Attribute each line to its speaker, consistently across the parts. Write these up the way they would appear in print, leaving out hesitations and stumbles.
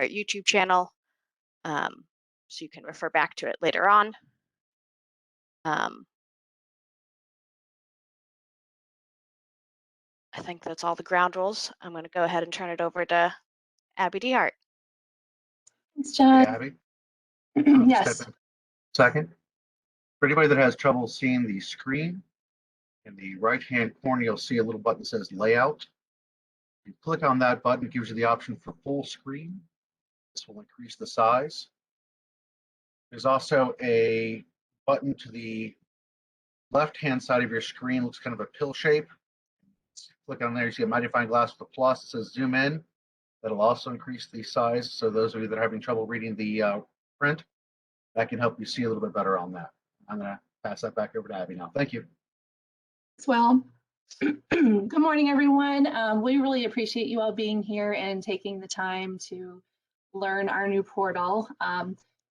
Speaker 1: YouTube channel, so you can refer back to it later on. Um, I think that's all the ground rules. I'm going to go ahead and turn it over to Abby DeHart.
Speaker 2: Thanks, John.
Speaker 3: Hey, Abby.
Speaker 2: Yes.
Speaker 3: Step in second. For anybody that has trouble seeing the screen, in the right-hand corner, you'll see a little button that says Layout. You click on that button, it gives you the option for full screen. This will increase the size. There's also a button to the left-hand side of your screen, looks kind of a pill shape. Click on there, you see a magnifying glass with a plus. It says Zoom in. That'll also increase the size. So those of you that are having trouble reading the print, that can help you see a little bit better on that. I'm going to pass that back over to Abby now. Thank you.
Speaker 2: Well, good morning, everyone. We really appreciate you all being here and taking the time to learn our new portal.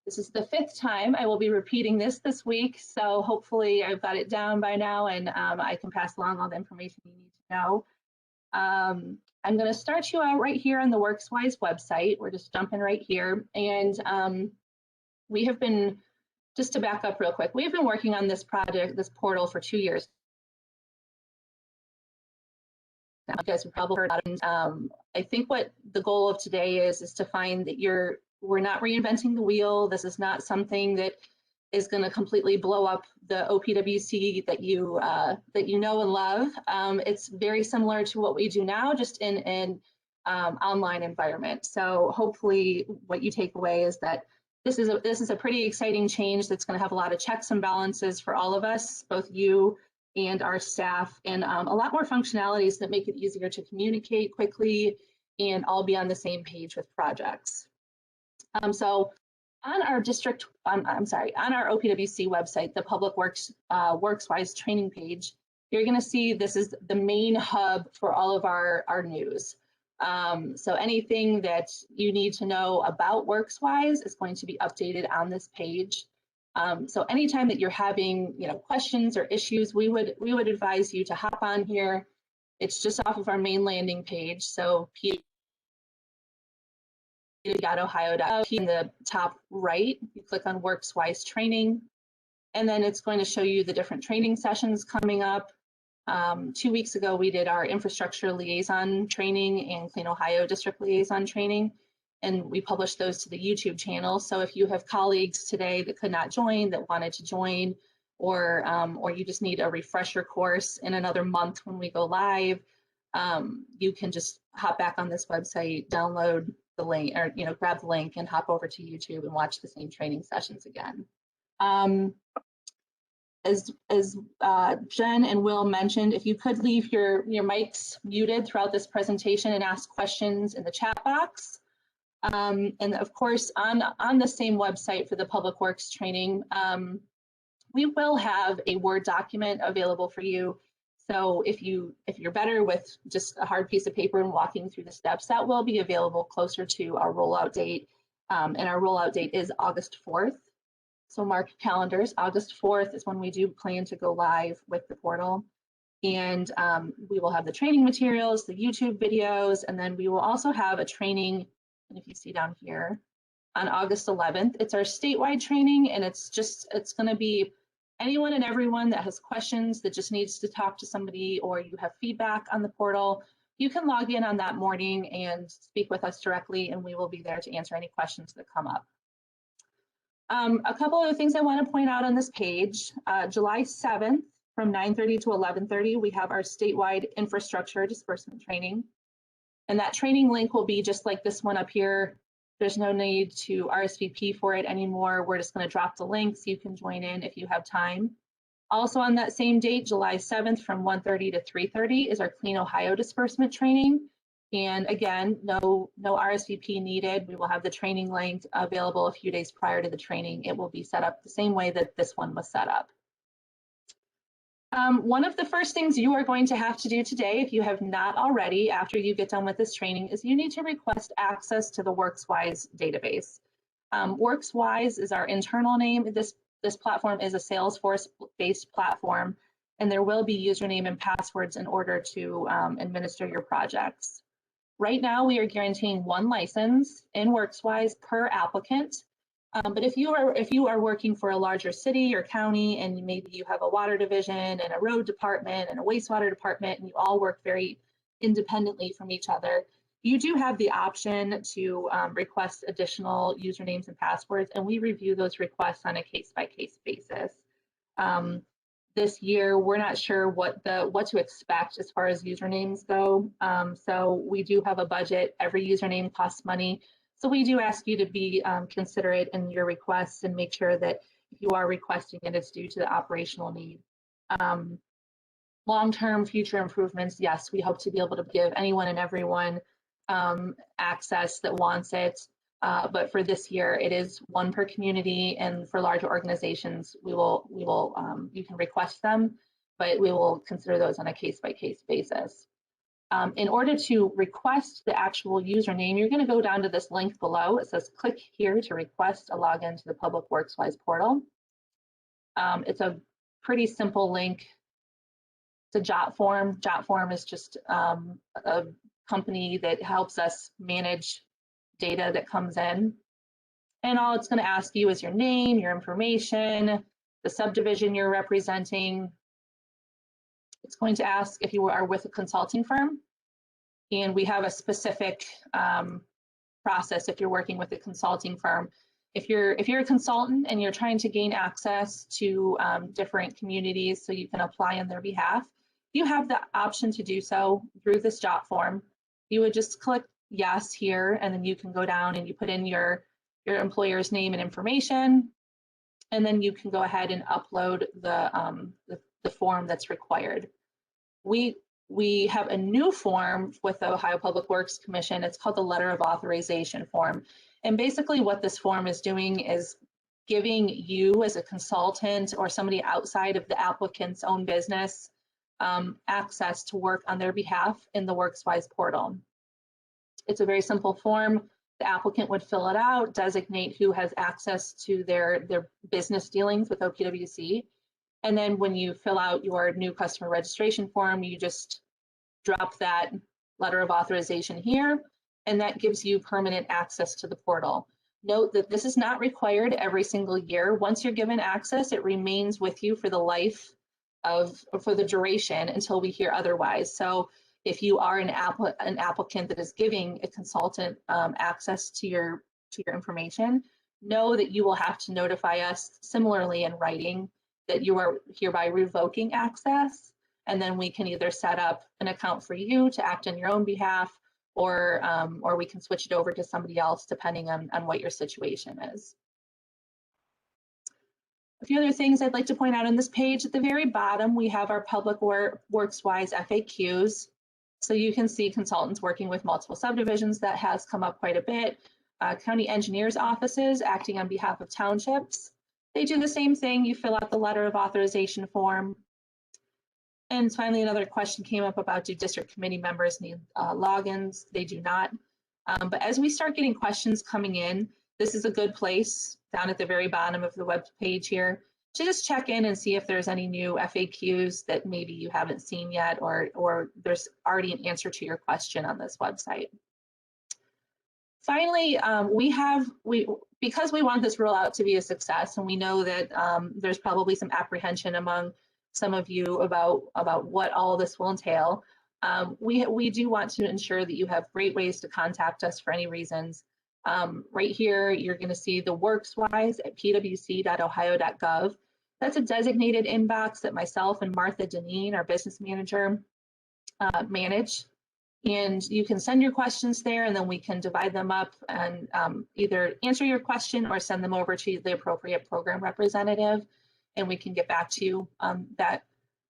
Speaker 2: This is the 5th time I will be repeating this week, so hopefully I've got it down by now and I can pass along all the information you need to know. I'm going to start you out right here on the WorksWise website. We're just jumping right here, and we have been, just to back up real quick, we have been working on this project, this portal, for 2 years. Now, you guys have probably heard about it. I think what the goal of today is to find that we're not reinventing the wheel. This is not something that is going to completely blow up the OPWC that you know and love. It's very similar to what we do now, just in an online environment. So hopefully, what you take away is that this is a pretty exciting change that's going to have a lot of checks and balances for all of us, both you and our staff, and a lot more functionalities that make it easier to communicate quickly and all be on the same page with projects. So on our on our OPWC website, the Public Works WorksWise training page, you're going to see this is the main hub for all of our news. So anything that you need to know about WorksWise is going to be updated on this page. So anytime that you're having questions or issues, we would advise you to hop on here. It's just off of our main landing page. So ohio.gov, in the top right, you click on WorksWise training, and then it's going to show you the different training sessions coming up. 2 weeks ago, we did our infrastructure liaison training and Clean Ohio district liaison training, and we published those to the YouTube channel. So if you have colleagues today that could not join, that wanted to join, or you just need a refresher course in another month when we go live, you can just hop back on this website, download the link, or grab the link and hop over to YouTube and watch the same training sessions again. As Jen and Will mentioned, if you could leave your mics muted throughout this presentation and ask questions in the chat box. And of course, on the same website for the Public Works training, we will have a Word document available for you. So if you're better with just a hard piece of paper and walking through the steps, that will be available closer to our rollout date. And our rollout date is August 4th. So mark your calendars. August 4th is when we do plan to go live with the portal. And we will have the training materials, the YouTube videos, and then we will also have a training, and if you see down here, on August 11th. It's our statewide training, and it's going to be anyone and everyone that has questions, that just needs to talk to somebody, or you have feedback on the portal. You can log in on that morning and speak with us directly, and we will be there to answer any questions that come up. A couple of things I want to point out on this page. July 7th from 9:30 to 11:30, we have our statewide infrastructure disbursement training. And that training link will be just like this one up here. There's no need to RSVP for it anymore. We're just going to drop the link so you can join in if you have time. Also on that same date, July 7th from 1:30 to 3:30 is our Clean Ohio disbursement training. And again, no RSVP needed. We will have the training link available a few days prior to the training. It will be set up the same way that this one was set up. One of the first things you are going to have to do today, if you have not already, after you get done with this training, is you need to request access to the WorksWise database. WorksWise is our internal name. This platform is a Salesforce-based platform, and there will be username and passwords in order to administer your projects. Right now, we are guaranteeing 1 license in WorksWise per applicant. But if you are working for a larger city or county, and maybe you have a water division and a road department and a wastewater department, and you all work very independently from each other, you do have the option to request additional usernames and passwords, and we review those requests on a case-by-case basis. This year, we're not sure what to expect as far as usernames go. So we do have a budget. Every username costs money. So we do ask you to be considerate in your requests and make sure that if you are requesting it, it's due to the operational need. Long-term future improvements, yes, we hope to be able to give anyone and everyone access that wants it. But for this year, it is 1 per community, and for larger organizations, you can request them, but we will consider those on a case-by-case basis. In order to request the actual username, you're going to go down to this link below. It says click here to request a login to the public WorksWise portal. It's a pretty simple link. It's a jot form. Jot form is just a company that helps us manage data that comes in. And all it's going to ask you is your name, your information, the subdivision you're representing. It's going to ask if you are with a consulting firm. And we have a specific process if you're working with a consulting firm. If you're a consultant and you're trying to gain access to different communities so you can apply on their behalf, you have the option to do so through this jot form. You would just click yes here, and then you can go down and you put in your employer's name and information, and then you can go ahead and upload the form that's required. We have a new form with the Ohio Public Works Commission. It's called the Letter of Authorization form. And basically what this form is doing is giving you as a consultant or somebody outside of the applicant's own business access to work on their behalf in the WorksWise portal. It's a very simple form. The applicant would fill it out, designate who has access to their business dealings with OPWC. And then when you fill out your new customer registration form, you just drop that letter of authorization here, and that gives you permanent access to the portal. Note that this is not required every single year. Once you're given access, it remains with you for the life for the duration until we hear otherwise. So if you are an applicant that is giving a consultant access to your information, know that you will have to notify us similarly in writing that you are hereby revoking access, and then we can either set up an account for you to act on your own behalf, or we can switch it over to somebody else depending on what your situation is. A few other things I'd like to point out on this page. At the very bottom, we have our public WorksWise FAQs. So you can see consultants working with multiple subdivisions. That has come up quite a bit. County engineers' offices acting on behalf of townships. They do the same thing. You fill out the letter of authorization form. And finally, another question came up about, do district committee members need logins? They do not. But as we start getting questions coming in, this is a good place down at the very bottom of the web page here to just check in and see if there's any new FAQs that maybe you haven't seen yet, or there's already an answer to your question on this website. Finally, because we want this rollout to be a success, and we know that there's probably some apprehension among some of you about what all this will entail, we do want to ensure that you have great ways to contact us for any reasons. Right here, you're going to see the WorksWise at pwc.ohio.gov. That's a designated inbox that myself and Martha Deneen, our business manager, manage. And you can send your questions there, and then we can divide them up and either answer your question or send them over to the appropriate program representative, and we can get back to you on that.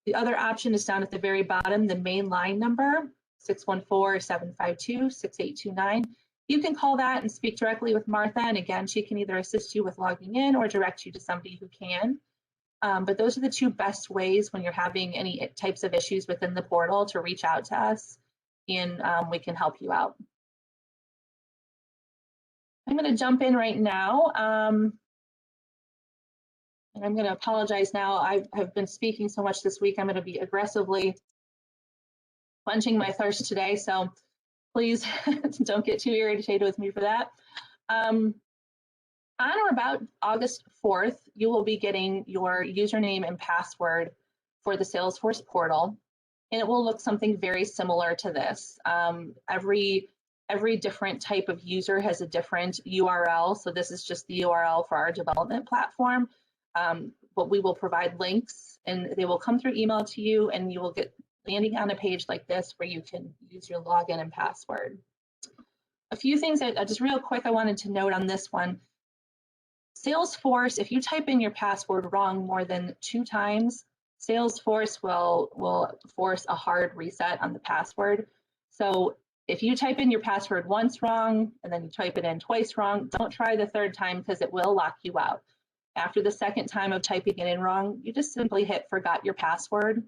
Speaker 2: The other option is down at the very bottom, the main line number, 614-752-6829. You can call that and speak directly with Martha, and again, she can either assist you with logging in or direct you to somebody who can. But those are the two best ways when you're having any types of issues within the portal to reach out to us, and we can help you out. I'm going to jump in right now. And I'm going to apologize now. I have been speaking so much this week. I'm going to be aggressively quenching my thirst today. So please don't get too irritated with me for that. On or about August 4th, you will be getting your username and password for the Salesforce portal, and it will look something very similar to this. Every different type of user has a different URL, so this is just the URL for our development platform, but we will provide links, and they will come through email to you, and you will get landing on a page like this where you can use your login and password. A few things that just real quick I wanted to note on this one. Salesforce, if you type in your password wrong more than 2 times, Salesforce will force a hard reset on the password. So if you type in your password once wrong and then you type it in twice wrong, don't try the 3rd time because it will lock you out. After the 2nd time of typing it in wrong, you just simply hit forgot your password,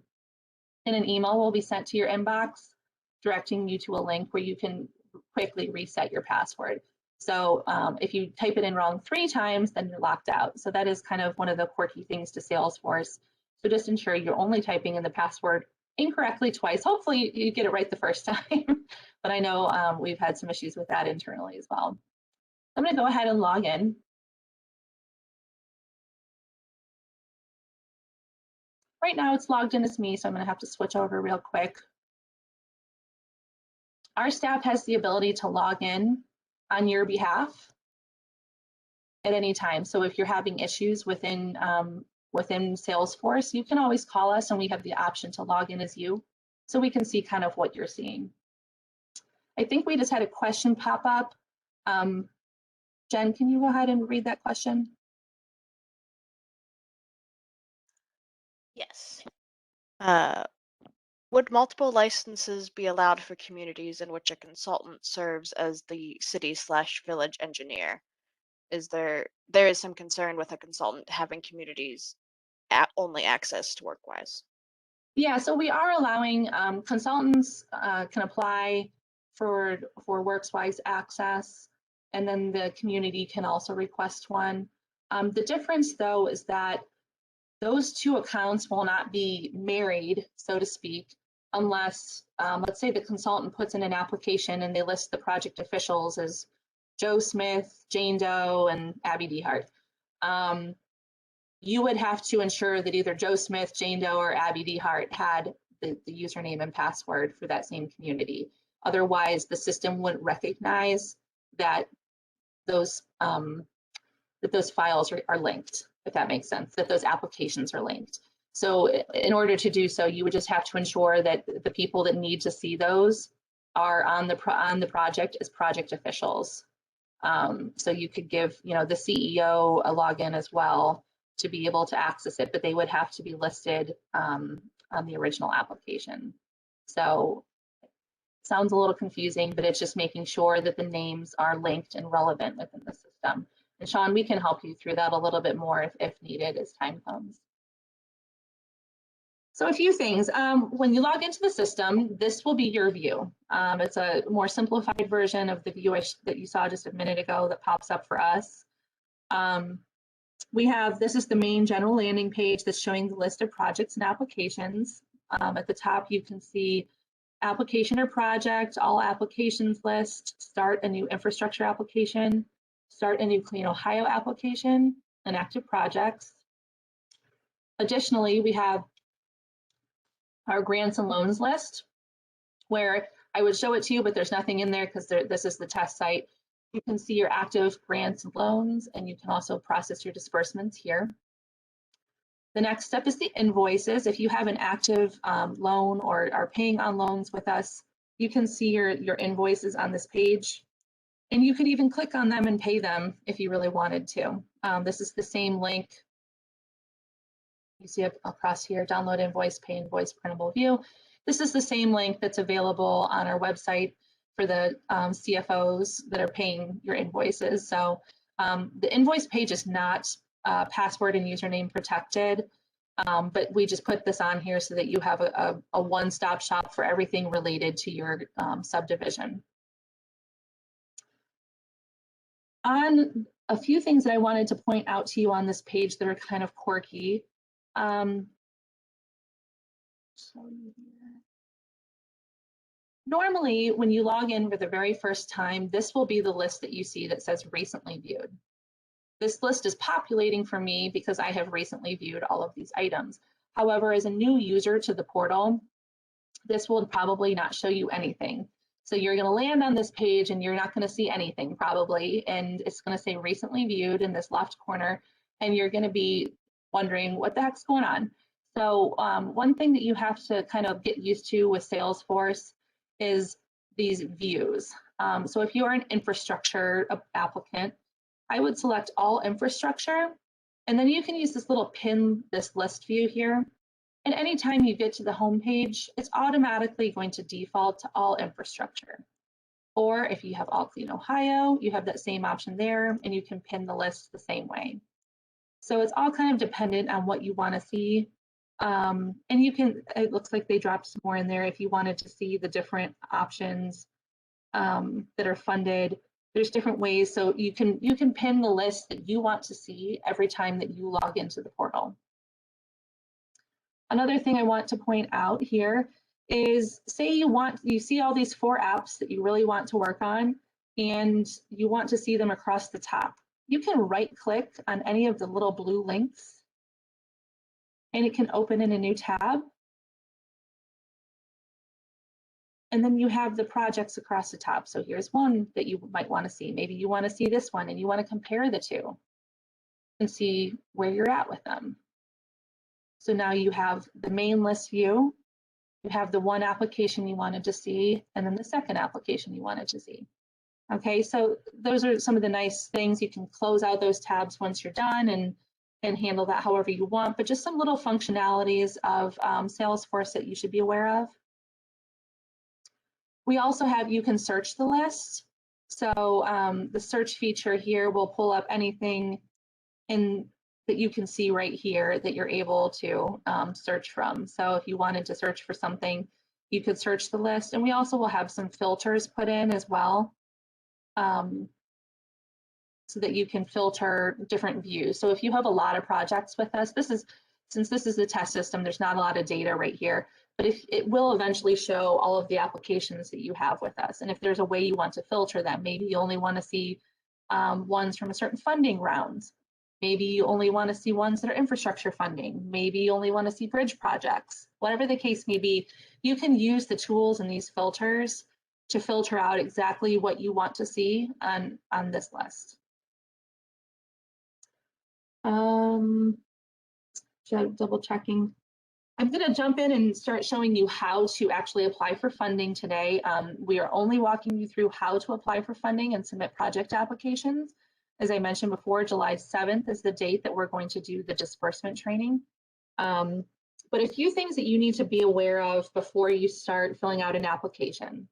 Speaker 2: and an email will be sent to your inbox directing you to a link where you can quickly reset your password. So if you type it in wrong 3 times, then you're locked out. So that is kind of one of the quirky things to Salesforce. So just ensure you're only typing in the password incorrectly twice. Hopefully you get it right the first time, but I know we've had some issues with that internally as well. I'm going to go ahead and log in. Right now it's logged in as me, so I'm going to have to switch over real quick. Our staff has the ability to log in on your behalf at any time. So if you're having issues within Salesforce, you can always call us, and we have the option to log in as you, so we can see kind of what you're seeing. I think we just had a question pop up. Jen, can you go ahead and read that question?
Speaker 1: Yes. Would multiple licenses be allowed for communities in which a consultant serves as the city/village engineer? There is some concern with a consultant having communities only access to WorksWise.
Speaker 2: Yeah, so we are allowing consultants can apply for WorksWise access, and then the community can also request one. The difference though is that those 2 accounts will not be married, so to speak, unless, let's say the consultant puts in an application and they list the project officials as Joe Smith, Jane Doe, and Abby Dehart. You would have to ensure that either Joe Smith, Jane Doe, or Abby Dehart had the username and password for that same community. Otherwise, the system wouldn't recognize that those files are linked, if that makes sense, that those applications are linked. So in order to do so, you would just have to ensure that the people that need to see those are on the project as project officials. So you could give, the CEO a login as well to be able to access it, but they would have to be listed on the original application. So sounds a little confusing, but it's just making sure that the names are linked and relevant within the system. And Sean, we can help you through that a little bit more if needed as time comes. So a few things. When you log into the system, this will be your view. It's a more simplified version of the view that you saw just a minute ago that pops up for us. This is the main general landing page that's showing the list of projects and applications. At the top, you can see application or project, all applications list, start a new infrastructure application, start a new Clean Ohio application, and active projects. Additionally, we have our grants and loans list, where I would show it to you, but there's nothing in there because this is the test site. You can see your active grants and loans, and you can also process your disbursements here. The next step is the invoices. If you have an active loan or are paying on loans with us, you can see your invoices on this page, and you could even click on them and pay them if you really wanted to. This is the same link. You see across here, download invoice, pay invoice, printable view. This is the same link that's available on our website for the CFOs that are paying your invoices. So the invoice page is not password and username protected, but we just put this on here so that you have a one-stop shop for everything related to your subdivision. On a few things that I wanted to point out to you on this page that are kind of quirky. Normally, when you log in for the very first time, this will be the list that you see that says recently viewed. This list is populating for me because I have recently viewed all of these items. However, as a new user to the portal, this will probably not show you anything. So you're going to land on this page and you're not going to see anything probably, and it's going to say recently viewed in this left corner, and you're going to be wondering what the heck's going on. So one thing that you have to kind of get used to with Salesforce is these views. So if you are an infrastructure applicant, I would select all infrastructure, and then you can use this little pin, this list view here. And anytime you get to the home page, it's automatically going to default to all infrastructure. Or if you have All Clean Ohio, you have that same option there, and you can pin the list the same way. So it's all kind of dependent on what you want to see. And you can, it looks like they dropped some more in there if you wanted to see the different options that are funded. There's different ways, so you can pin the list that you want to see every time that you log into the portal. Another thing I want to point out here is, say you see all these 4 apps that you really want to work on, and you want to see them across the top. You can right-click on any of the little blue links, and it can open in a new tab. And then you have the projects across the top. So here's one that you might want to see. Maybe you want to see this one and you want to compare the two and see where you're at with them. So now you have the main list view, you have the one application you wanted to see, and then the second application you wanted to see. Okay, so those are some of the nice things. You can close out those tabs once you're done and handle that however you want, but just some little functionalities of Salesforce that you should be aware of. We also have, you can search the list. So the search feature here will pull up anything that you can see right here that you're able to search from. So if you wanted to search for something, you could search the list. And we also will have some filters put in as well, so that you can filter different views. So if you have a lot of projects with us, since this is the test system, there's not a lot of data right here, but if it will eventually show all of the applications that you have with us. And if there's a way you want to filter them, maybe you only want to see ones from a certain funding rounds. Maybe you only want to see ones that are infrastructure funding. Maybe you only want to see bridge projects. Whatever the case may be, you can use the tools and these filters to filter out exactly what you want to see on this list. Double checking. I'm going to jump in and start showing you how to actually apply for funding today. We are only walking you through how to apply for funding and submit project applications. As I mentioned before, July 7th is the date that we're going to do the disbursement training. But a few things that you need to be aware of before you start filling out an application.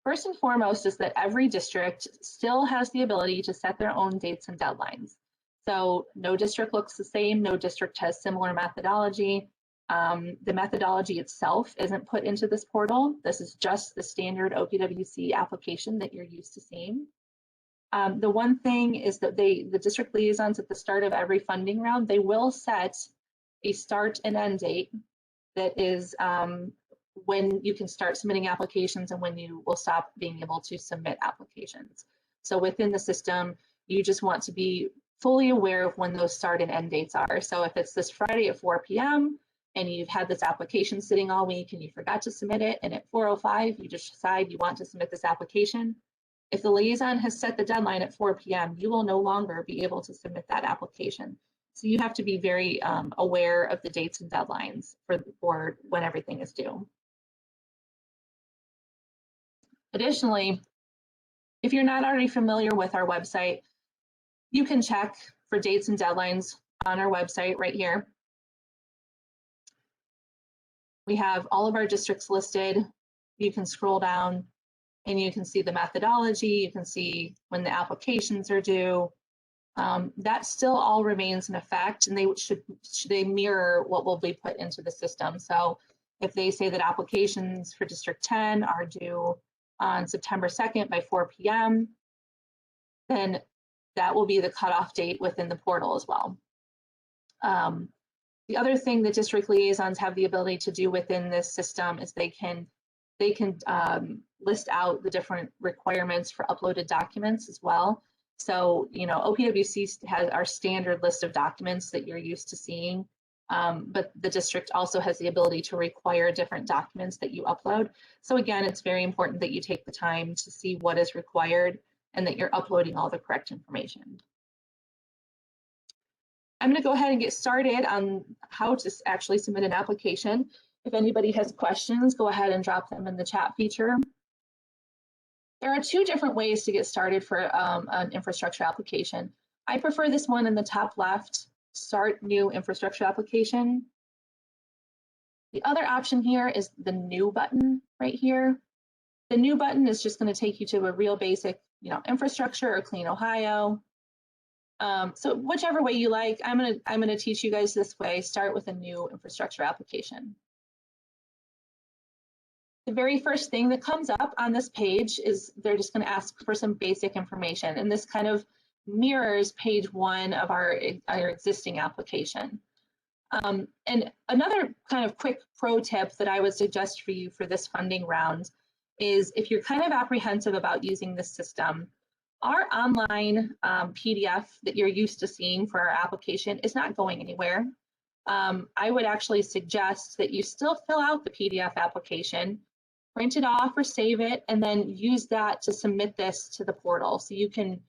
Speaker 2: First and foremost is that every district still has the ability to set their own dates and deadlines. So no district looks the same, no district has similar methodology. The methodology itself isn't put into this portal. This is just the standard OPWC application that you're used to seeing. The one thing is that the district liaisons at the start of every funding round, they will set a start and end date that is when you can start submitting applications and when you will stop being able to submit applications. So within the system, you just want to be fully aware of when those start and end dates are. So if it's this Friday at 4 p.m. and you've had this application sitting all week and you forgot to submit it, and at 4:05 you just decide you want to submit this application, if the liaison has set the deadline at 4 p.m., you will no longer be able to submit that application. So you have to be very aware of the dates and deadlines for when everything is due. Additionally, if you're not already familiar with our website, you can check for dates and deadlines on our website right here. We have all of our districts listed. You can scroll down and you can see the methodology. You can see when the applications are due. That still all remains in effect, and they mirror what will be put into the system. So if they say that applications for District 10 are due on September 2nd by 4 p.m., then that will be the cutoff date within the portal as well. The other thing that district liaisons have the ability to do within this system is they can they can list out the different requirements for uploaded documents as well. So, you know, OPWC has our standard list of documents that you're used to seeing, but the district also has the ability to require different documents that you upload. So again, it's very important that you take the time to see what is required and that you're uploading all the correct information. I'm going to go ahead and get started on how to actually submit an application. If anybody has questions, go ahead and drop them in the chat feature. There are two different ways to get started for an infrastructure application. I prefer this one in the top left, Start New Infrastructure Application. The other option here is the New button right here. The New button is just going to take you to a real basic, you know, infrastructure or Clean Ohio. So whichever way you like, I'm gonna teach you guys this way. Start with a new infrastructure application. The very first thing that comes up on this page is they're just going to ask for some basic information, and this kind of mirrors page 1 of our existing application. And another kind of quick pro tip that I would suggest for you for this funding round is if you're kind of apprehensive about using this system, our online PDF that you're used to seeing for our application is not going anywhere. I would actually suggest that you still fill out the PDF application, print it off or save it, and then use that to submit this to the portal. So you can,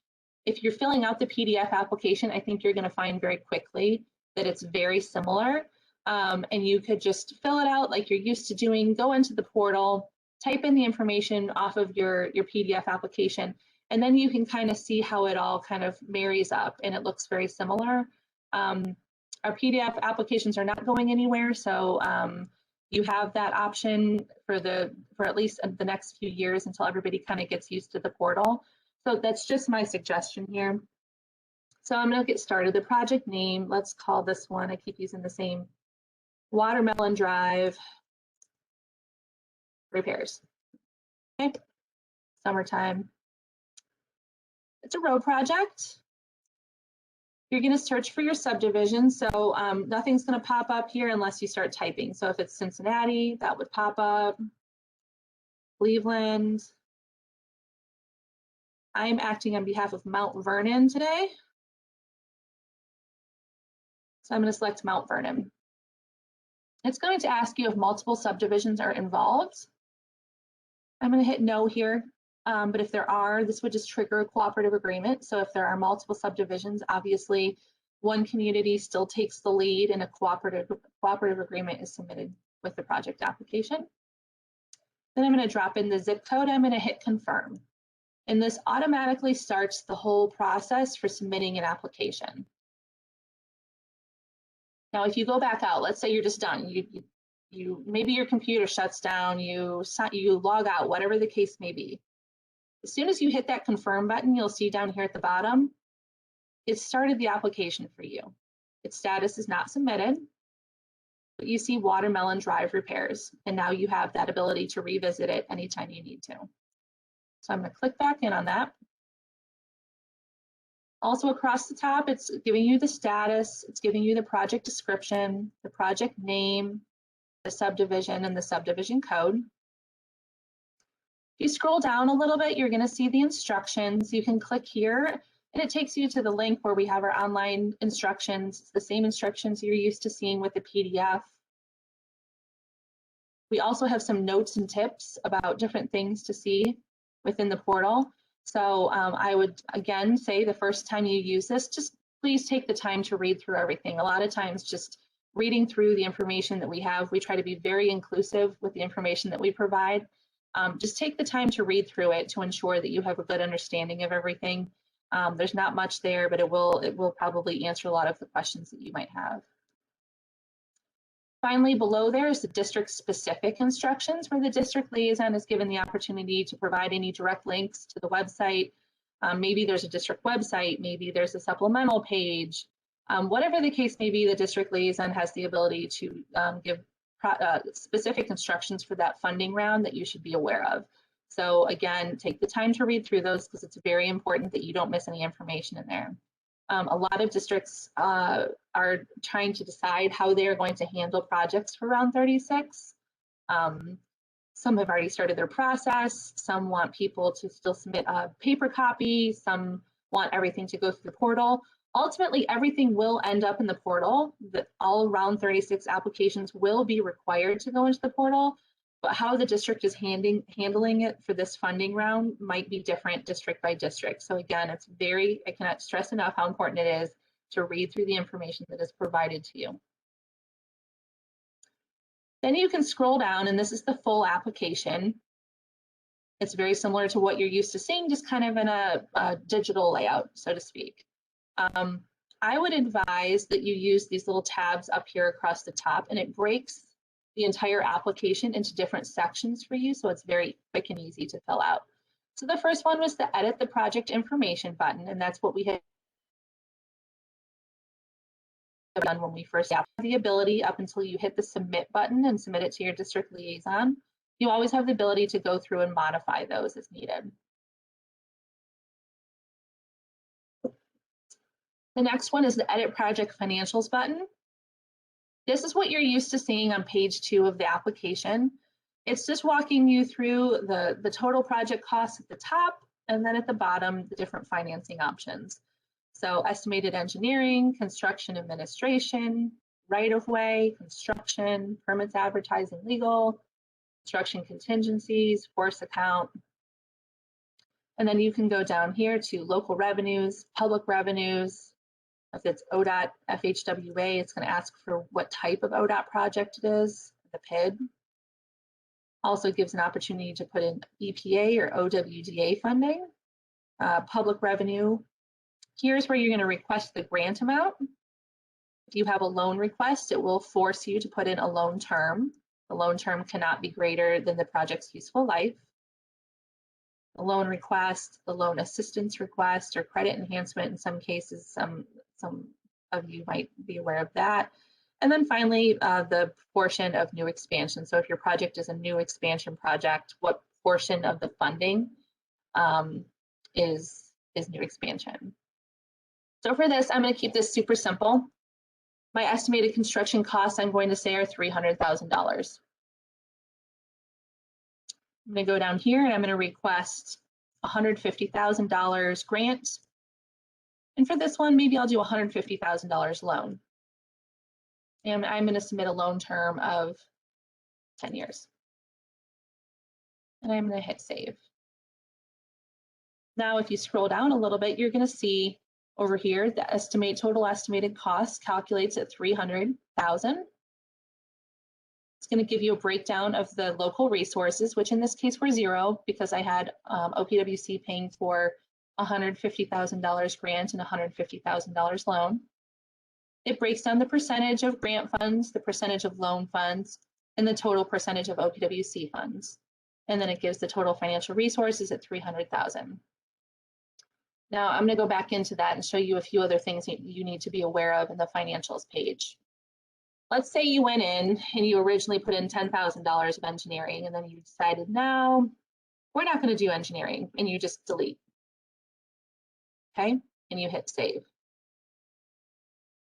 Speaker 2: if you're filling out the PDF application, I think you're going to find very quickly that it's very similar. And you could just fill it out like you're used to doing, go into the portal, type in the information off of your PDF application, and then you can kind of see how it all kind of marries up and it looks very similar. Our PDF applications are not going anywhere, so you have that option for at least the next few years until everybody kind of gets used to the portal. So that's just my suggestion here. So I'm going to get started. The project name, let's call this one, I keep using the same, Watermelon Drive repairs. Okay, summertime. It's a road project. You're going to search for your subdivision, so nothing's going to pop up here unless you start typing. So if it's Cincinnati, that would pop up. Cleveland. I'm acting on behalf of Mount Vernon today. So I'm going to select Mount Vernon. It's going to ask you if multiple subdivisions are involved. I'm going to hit no here. But if there are, this would just trigger a cooperative agreement. So if there are multiple subdivisions, obviously one community still takes the lead and a cooperative agreement is submitted with the project application. Then I'm going to drop in the zip code. I'm going to hit confirm. And this automatically starts the whole process for submitting an application. Now, if you go back out, let's say you're just done. You maybe your computer shuts down, you log out, whatever the case may be. As soon as you hit that confirm button, you'll see down here at the bottom, it started the application for you. Its status is not submitted, but you see Watermelon Drive repairs, and now you have that ability to revisit it anytime you need to. So I'm going to click back in on that. Also across the top, it's giving you the status, it's giving you the project description, the project name, the subdivision, and the subdivision code. If you scroll down a little bit, you're going to see the instructions. You can click here, and it takes you to the link where we have our online instructions. It's the same instructions you're used to seeing with the PDF. We also have some notes and tips about different things to see within the portal. So I would, again, say the first time you use this, just please take the time to read through everything. A lot of times just reading through the information that we have, we try to be very inclusive with the information that we provide. Just take the time to read through it to ensure that you have a good understanding of everything. There's not much there, but it will probably answer a lot of the questions that you might have. Finally, below there is the district-specific instructions, where the district liaison is given the opportunity to provide any direct links to the website. Maybe there's a district website, maybe there's a supplemental page. Whatever the case may be, the district liaison has the ability to give specific instructions for that funding round that you should be aware of. So again, take the time to read through those because it's very important that you don't miss any information in there. A lot of districts are trying to decide how they are going to handle projects for round 36. Some have already started their process. Some want people to still submit a paper copy. Some want everything to go through the portal. Ultimately, everything will end up in the portal. All round 36 applications will be required to go into the portal, but how the district is handling it for this funding round might be different district by district. So again, I cannot stress enough how important it is to read through the information that is provided to you. Then you can scroll down, and this is the full application. It's very similar to what you're used to seeing, just kind of in a digital layout, so to speak. I would advise that you use these little tabs up here across the top, and it breaks the entire application into different sections for you, so it's very quick and easy to fill out. So the first one was the edit the project information button, and that's what we had done when we first have the ability up until you hit the submit button and submit it to your district liaison. You always have the ability to go through and modify those as needed. The next one is the edit project financials button. This is what you're used to seeing on page 2 of the application. It's just walking you through the total project costs at the top, and then at the bottom, the different financing options. So estimated engineering, construction administration, right-of-way, construction, permits, advertising, legal, construction contingencies, force account. And then you can go down here to local revenues, public revenues. If it's ODOT FHWA, it's going to ask for what type of ODOT project it is, the PID. Also gives an opportunity to put in EPA or OWDA funding. Public revenue. Here's where you're going to request the grant amount. If you have a loan request, it will force you to put in a loan term. The loan term cannot be greater than the project's useful life. The loan request, the loan assistance request, or credit enhancement in some cases, some of you might be aware of that. And then finally, the portion of new expansion. So if your project is a new expansion project, what portion of the funding is new expansion? So for this, I'm going to keep this super simple. My estimated construction costs, I'm going to say, are $300,000. I'm going to go down here and I'm going to request $150,000 grant. And for this one, maybe I'll do $150,000 loan. And I'm going to submit a loan term of 10 years. And I'm going to hit save. Now, if you scroll down a little bit, you're going to see over here the total estimated cost calculates at $300,000. It's going to give you a breakdown of the local resources, which in this case were 0 because I had OPWC paying for $150,000 grant and $150,000 loan. It breaks down the percentage of grant funds, the percentage of loan funds, and the total percentage of OPWC funds. And then it gives the total financial resources at $300,000. Now I'm going to go back into that and show you a few other things that you need to be aware of in the financials page. Let's say you went in and you originally put in $10,000 of engineering, and then you decided, no, we're not going to do engineering, and you just delete. Okay, and you hit save.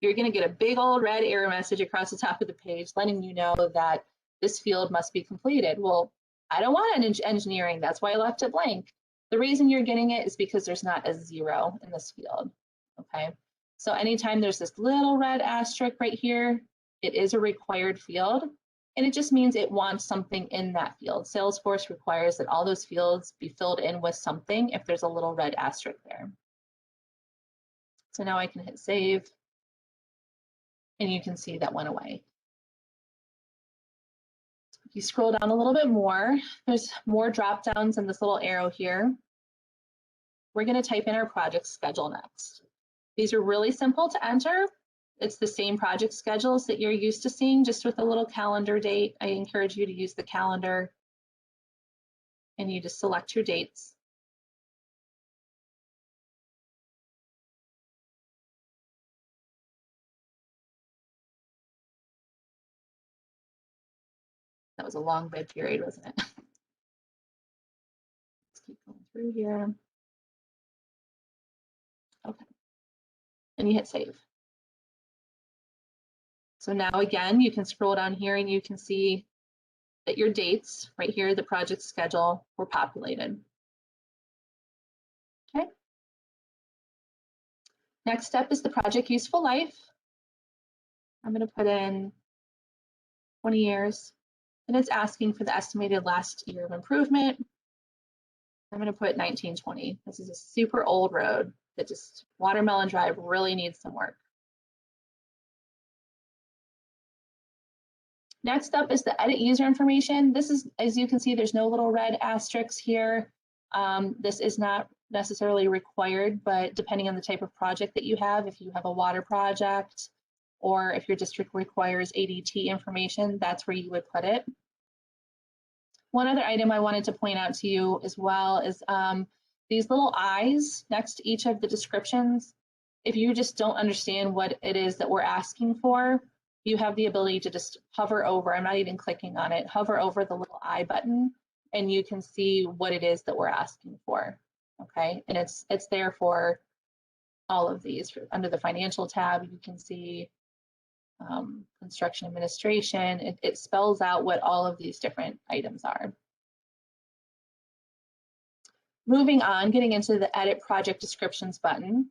Speaker 2: You're going to get a big old red error message across the top of the page letting you know that this field must be completed. Well, I don't want engineering. That's why I left it blank. The reason you're getting it is because there's not a 0 in this field. Okay, so anytime there's this little red asterisk right here, it is a required field, and it just means it wants something in that field. Salesforce requires that all those fields be filled in with something if there's a little red asterisk there. So now I can hit save, and you can see that went away. If you scroll down a little bit more, there's more drop downs in this little arrow here. We're going to type in our project schedule next. These are really simple to enter. It's the same project schedules that you're used to seeing, just with a little calendar date. I encourage you to use the calendar, and you just select your dates. That was a long bid period, wasn't it? Let's keep going through here. Okay, and you hit save. So now again, you can scroll down here and you can see that your dates, right here, the project schedule, were populated. Okay. Next step is the project useful life. I'm going to put in 20 years, and it's asking for the estimated last year of improvement. I'm going to put 1920. This is a super old road that just Watermelon Drive really needs some work. Next up is the edit user information. This is, as you can see, there's no little red asterisks here. This is not necessarily required, but depending on the type of project that you have, if you have a water project or if your district requires ADT information, that's where you would put it. One other item I wanted to point out to you as well is these little I's next to each of the descriptions. If you just don't understand what it is that we're asking for, you have the ability to just hover over, I'm not even clicking on it, hover over the little I button, and you can see what it is that we're asking for, okay? And it's there for all of these. Under the financial tab, you can see construction administration. It spells out what all of these different items are. Moving on, getting into the edit project descriptions button.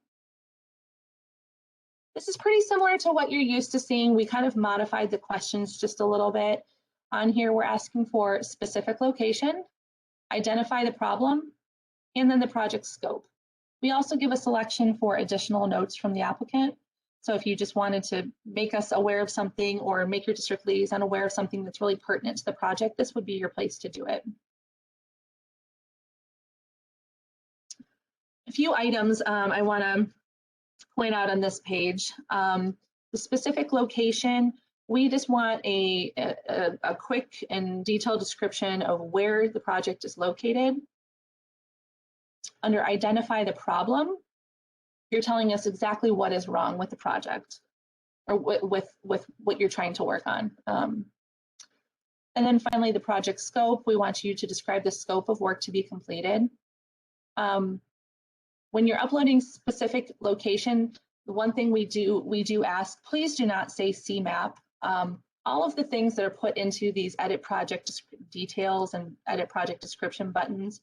Speaker 2: This is pretty similar to what you're used to seeing. We kind of modified the questions just a little bit. On here, we're asking for specific location, identify the problem, and then the project scope. We also give a selection for additional notes from the applicant. So if you just wanted to make us aware of something or make your district liaison aware of something that's really pertinent to the project, this would be your place to do it. A few items I want to point out on this page. The specific location, we just want a quick and detailed description of where the project is located. Under identify the problem, you're telling us exactly what is wrong with the project or with what you're trying to work on. And then finally, the project scope, we want you to describe the scope of work to be completed. When you're uploading specific location, the one thing we do ask, please do not say CMAP. All of the things that are put into these edit project details and edit project description buttons,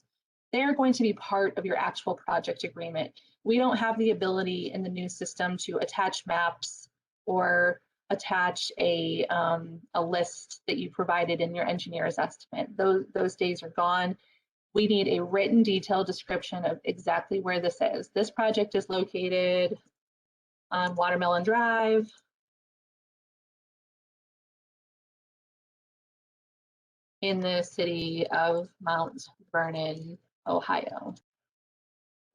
Speaker 2: they are going to be part of your actual project agreement. We don't have the ability in the new system to attach maps or attach a list that you provided in your engineer's estimate. Those days are gone. We need a written detailed description of exactly where this is. This project is located on Watermelon Drive. In the city of Mount Vernon, Ohio.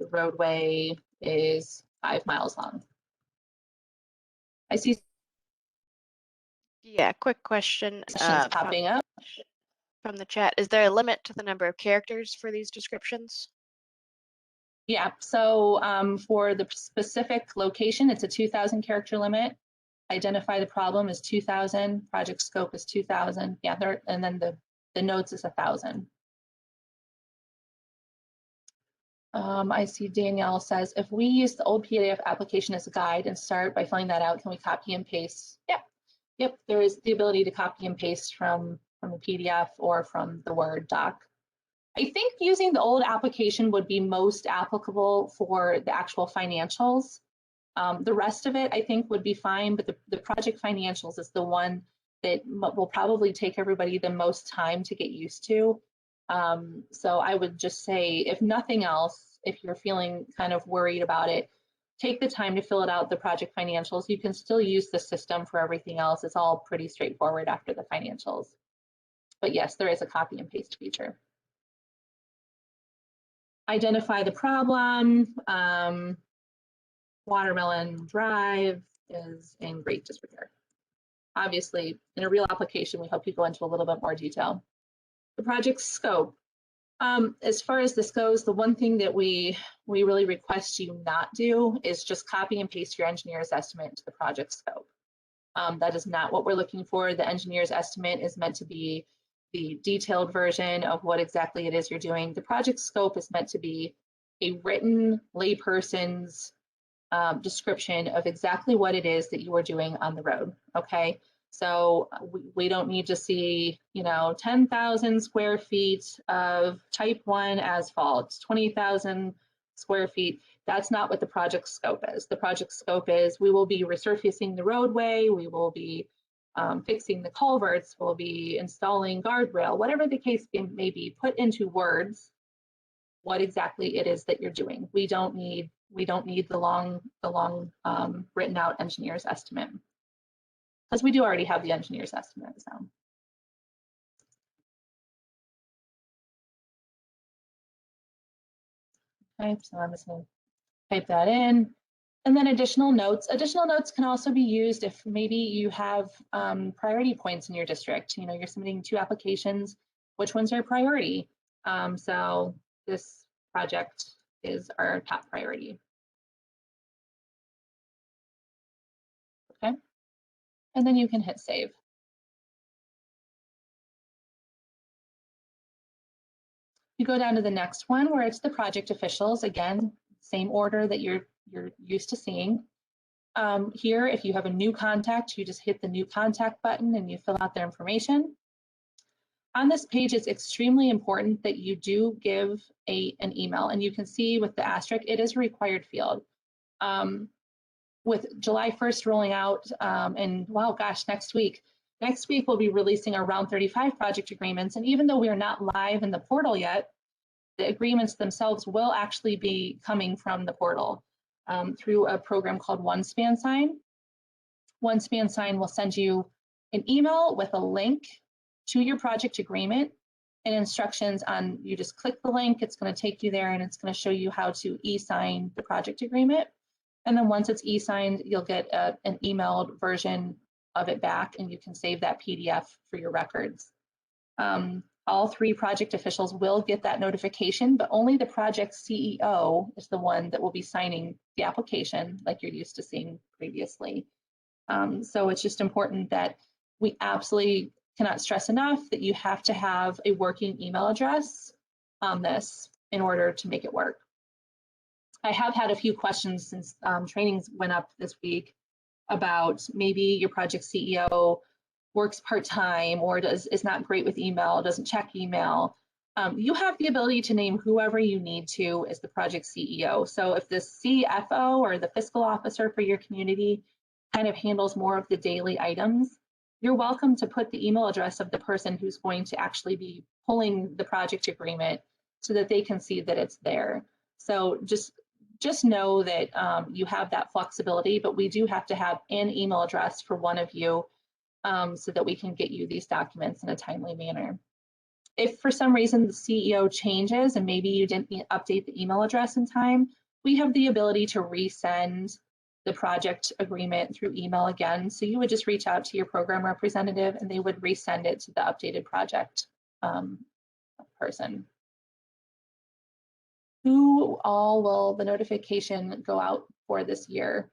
Speaker 2: The roadway is 5 miles long. I see.
Speaker 1: Yeah, quick question
Speaker 2: popping up
Speaker 1: from the chat. Is there a limit to the number of characters for these descriptions?
Speaker 2: Yeah, so for the specific location, it's a 2,000 character limit. Identify the problem is 2,000. Project scope is 2,000. Yeah, and then the notes is 1,000. I see Danielle says, if we use the old PDF application as a guide and start by filling that out, can we copy and paste? Yep, there is the ability to copy and paste from the PDF or from the Word doc. I think using the old application would be most applicable for the actual financials. The rest of it, I think, would be fine, but the project financials is the one that will probably take everybody the most time to get used to. So I would just say, if nothing else, if you're feeling kind of worried about it, take the time to fill it out, the project financials. You can still use the system for everything else. It's all pretty straightforward after the financials. But yes, there is a copy and paste feature. Identify the problem. Watermelon Drive is in great disrepair. Obviously, in a real application, we hope you go into a little bit more detail. The project scope. As far as this goes, the one thing that we really request you not do is just copy and paste your engineer's estimate into the project scope. That is not what we're looking for. The engineer's estimate is meant to be the detailed version of what exactly it is you're doing. The project scope is meant to be a written layperson's description of exactly what it is that you are doing on the road, okay? So we don't need to see, 10,000 square feet of type 1 asphalt, 20,000 square feet. That's not what the project scope is. The project scope is we will be resurfacing the roadway, we will be fixing the culverts, we'll be installing guardrail, whatever the case may be. Put into words what exactly it is that you're doing. We don't need the long written out engineer's estimate, because we do already have the engineer's estimate. So. Okay, so I'm just going to type that in. And then additional notes. Additional notes can also be used if maybe you have priority points in your district. You're submitting 2 applications. Which ones are priority? So this project is our top priority. Okay, and then you can hit save. You go down to the next one where it's the project officials. Again, same order that you're used to seeing. Here, if you have a new contact, you just hit the new contact button and you fill out their information. On this page, it's extremely important that you do give an email, and you can see with the asterisk, it is a required field. With July 1st rolling out, and wow, gosh, next week we'll be releasing our Round 35 project agreements, and even though we are not live in the portal yet, the agreements themselves will actually be coming from the portal through a program called OneSpan Sign. OneSpan Sign will send you an email with a link to your project agreement and instructions on, you just click the link, it's going to take you there and it's going to show you how to e-sign the project agreement. And then once it's e-signed, you'll get an emailed version of it back, and you can save that PDF for your records. All 3 project officials will get that notification, but only the project CEO is the one that will be signing the application like you're used to seeing previously. So it's just important that we absolutely cannot stress enough that you have to have a working email address on this in order to make it work. I have had a few questions since trainings went up this week about maybe your project CEO works part-time or is not great with email, doesn't check email. You have the ability to name whoever you need to as the project CEO. So if the CFO or the fiscal officer for your community kind of handles more of the daily items, you're welcome to put the email address of the person who's going to actually be pulling the project agreement so that they can see that it's there. So just know that you have that flexibility, but we do have to have an email address for one of you so that we can get you these documents in a timely manner. If for some reason the CEO changes and maybe you didn't update the email address in time, we have the ability to resend the project agreement through email again. So you would just reach out to your program representative and they would resend it to the updated project person. Who all will the notification go out for this year?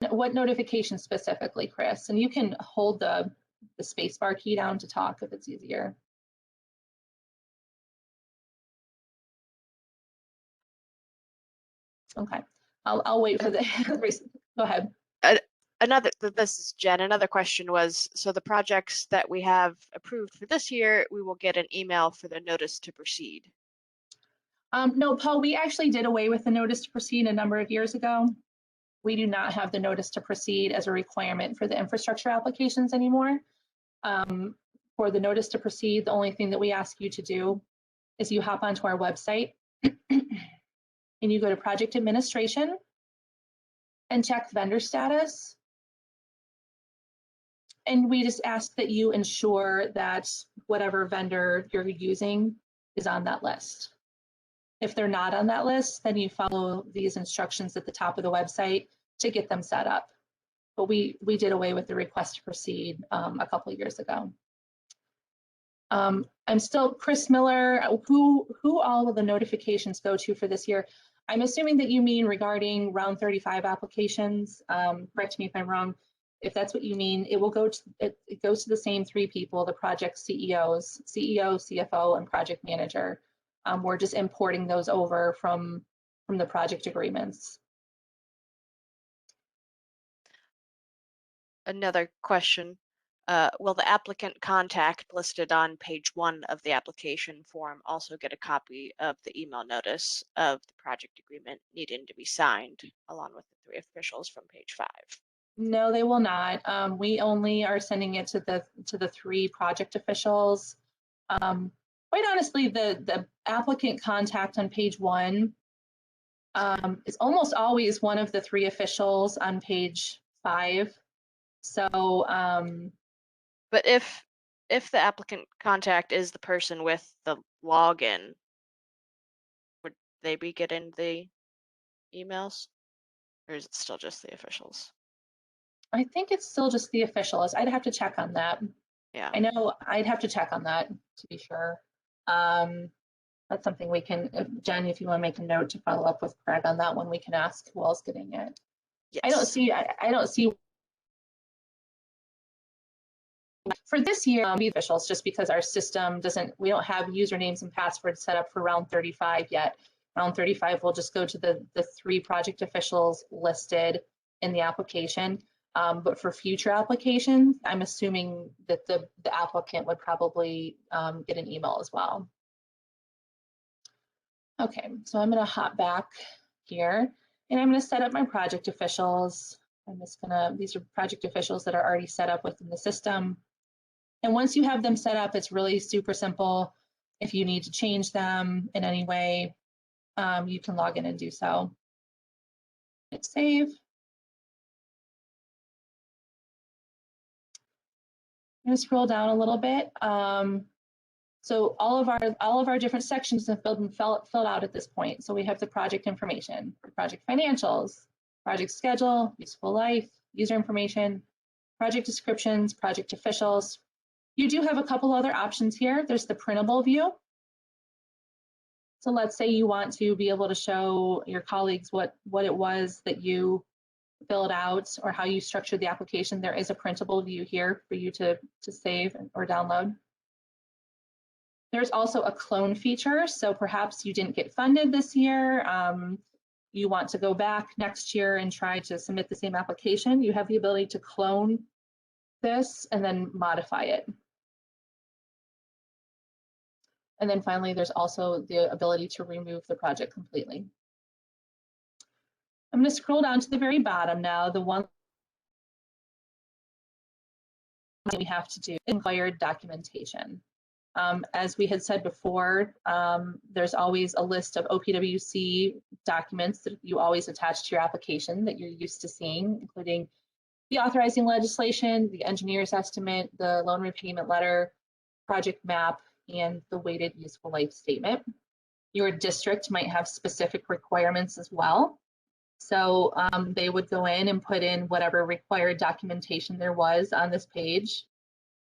Speaker 2: What notification specifically, Chris? And you can hold the spacebar key down to talk if it's easier. Okay, I'll wait for the, go ahead.
Speaker 1: This is Jen. Another question was, so the projects that we have approved for this year, we will get an email for the notice to proceed.
Speaker 2: No, Paul, we actually did away with the notice to proceed a number of years ago. We do not have the notice to proceed as a requirement for the infrastructure applications anymore. For the notice to proceed, the only thing that we ask you to do is you hop onto our website and you go to project administration and check vendor status. And we just ask that you ensure that whatever vendor you're using is on that list. If they're not on that list, then you follow these instructions at the top of the website to get them set up. But we did away with the request to proceed a couple of years ago. I'm still, Chris Miller, who all of the notifications go to for this year? I'm assuming that you mean regarding round 35 applications. Correct me if I'm wrong. If that's what you mean, it will go to, it goes to the same 3 people, the project CEOs, CEO, CFO, and project manager. We're just importing those over from the project agreements.
Speaker 1: Another question. Will the applicant contact listed on page 1 of the application form also get a copy of the email notice of the project agreement needing to be signed, along with the 3 officials from page 5?
Speaker 2: No, they will not. We only are sending it to the 3 project officials. Quite honestly, the applicant contact on page 1 is almost always one of the 3 officials on page 5. So,
Speaker 1: But if the applicant contact is the person with the login, would they be getting the emails? Or is it still just the officials?
Speaker 2: I think it's still just the officials. I'd have to check on that.
Speaker 1: Yeah.
Speaker 2: I know I'd have to check on that to be sure. That's something we can, Jen, if you want to make a note to follow up with Craig on that one, we can ask who else getting it.
Speaker 1: Yes.
Speaker 2: I don't see for this year the officials, just because our system we don't have usernames and passwords set up for round 35 yet. Round 35 will just go to the 3 project officials listed in the application. But for future applications, I'm assuming that the applicant would probably get an email as well. Okay, so I'm going to hop back here and I'm going to set up my project officials. These are project officials that are already set up within the system. And once you have them set up, it's really super simple. If you need to change them in any way, you can log in and do so. Hit save. I'm going to scroll down a little bit. So all of our different sections have been filled out at this point. So we have the project information, the project financials, project schedule, useful life, user information, project descriptions, project officials. You do have a couple other options here. There's the printable view. So let's say you want to be able to show your colleagues what it was that you filled out or how you structured the application. There is a printable view here for you to save or download. There's also a clone feature. So perhaps you didn't get funded this year. You want to go back next year and try to submit the same application. You have the ability to clone this and then modify it. And then finally, there's also the ability to remove the project completely. I'm going to scroll down to the very bottom now. The one that we have to do is required documentation. As we had said before, there's always a list of OPWC documents that you always attach to your application that you're used to seeing, including the authorizing legislation, the engineer's estimate, the loan repayment letter, project map, and the weighted useful life statement. Your district might have specific requirements as well. So they would go in and put in whatever required documentation there was on this page.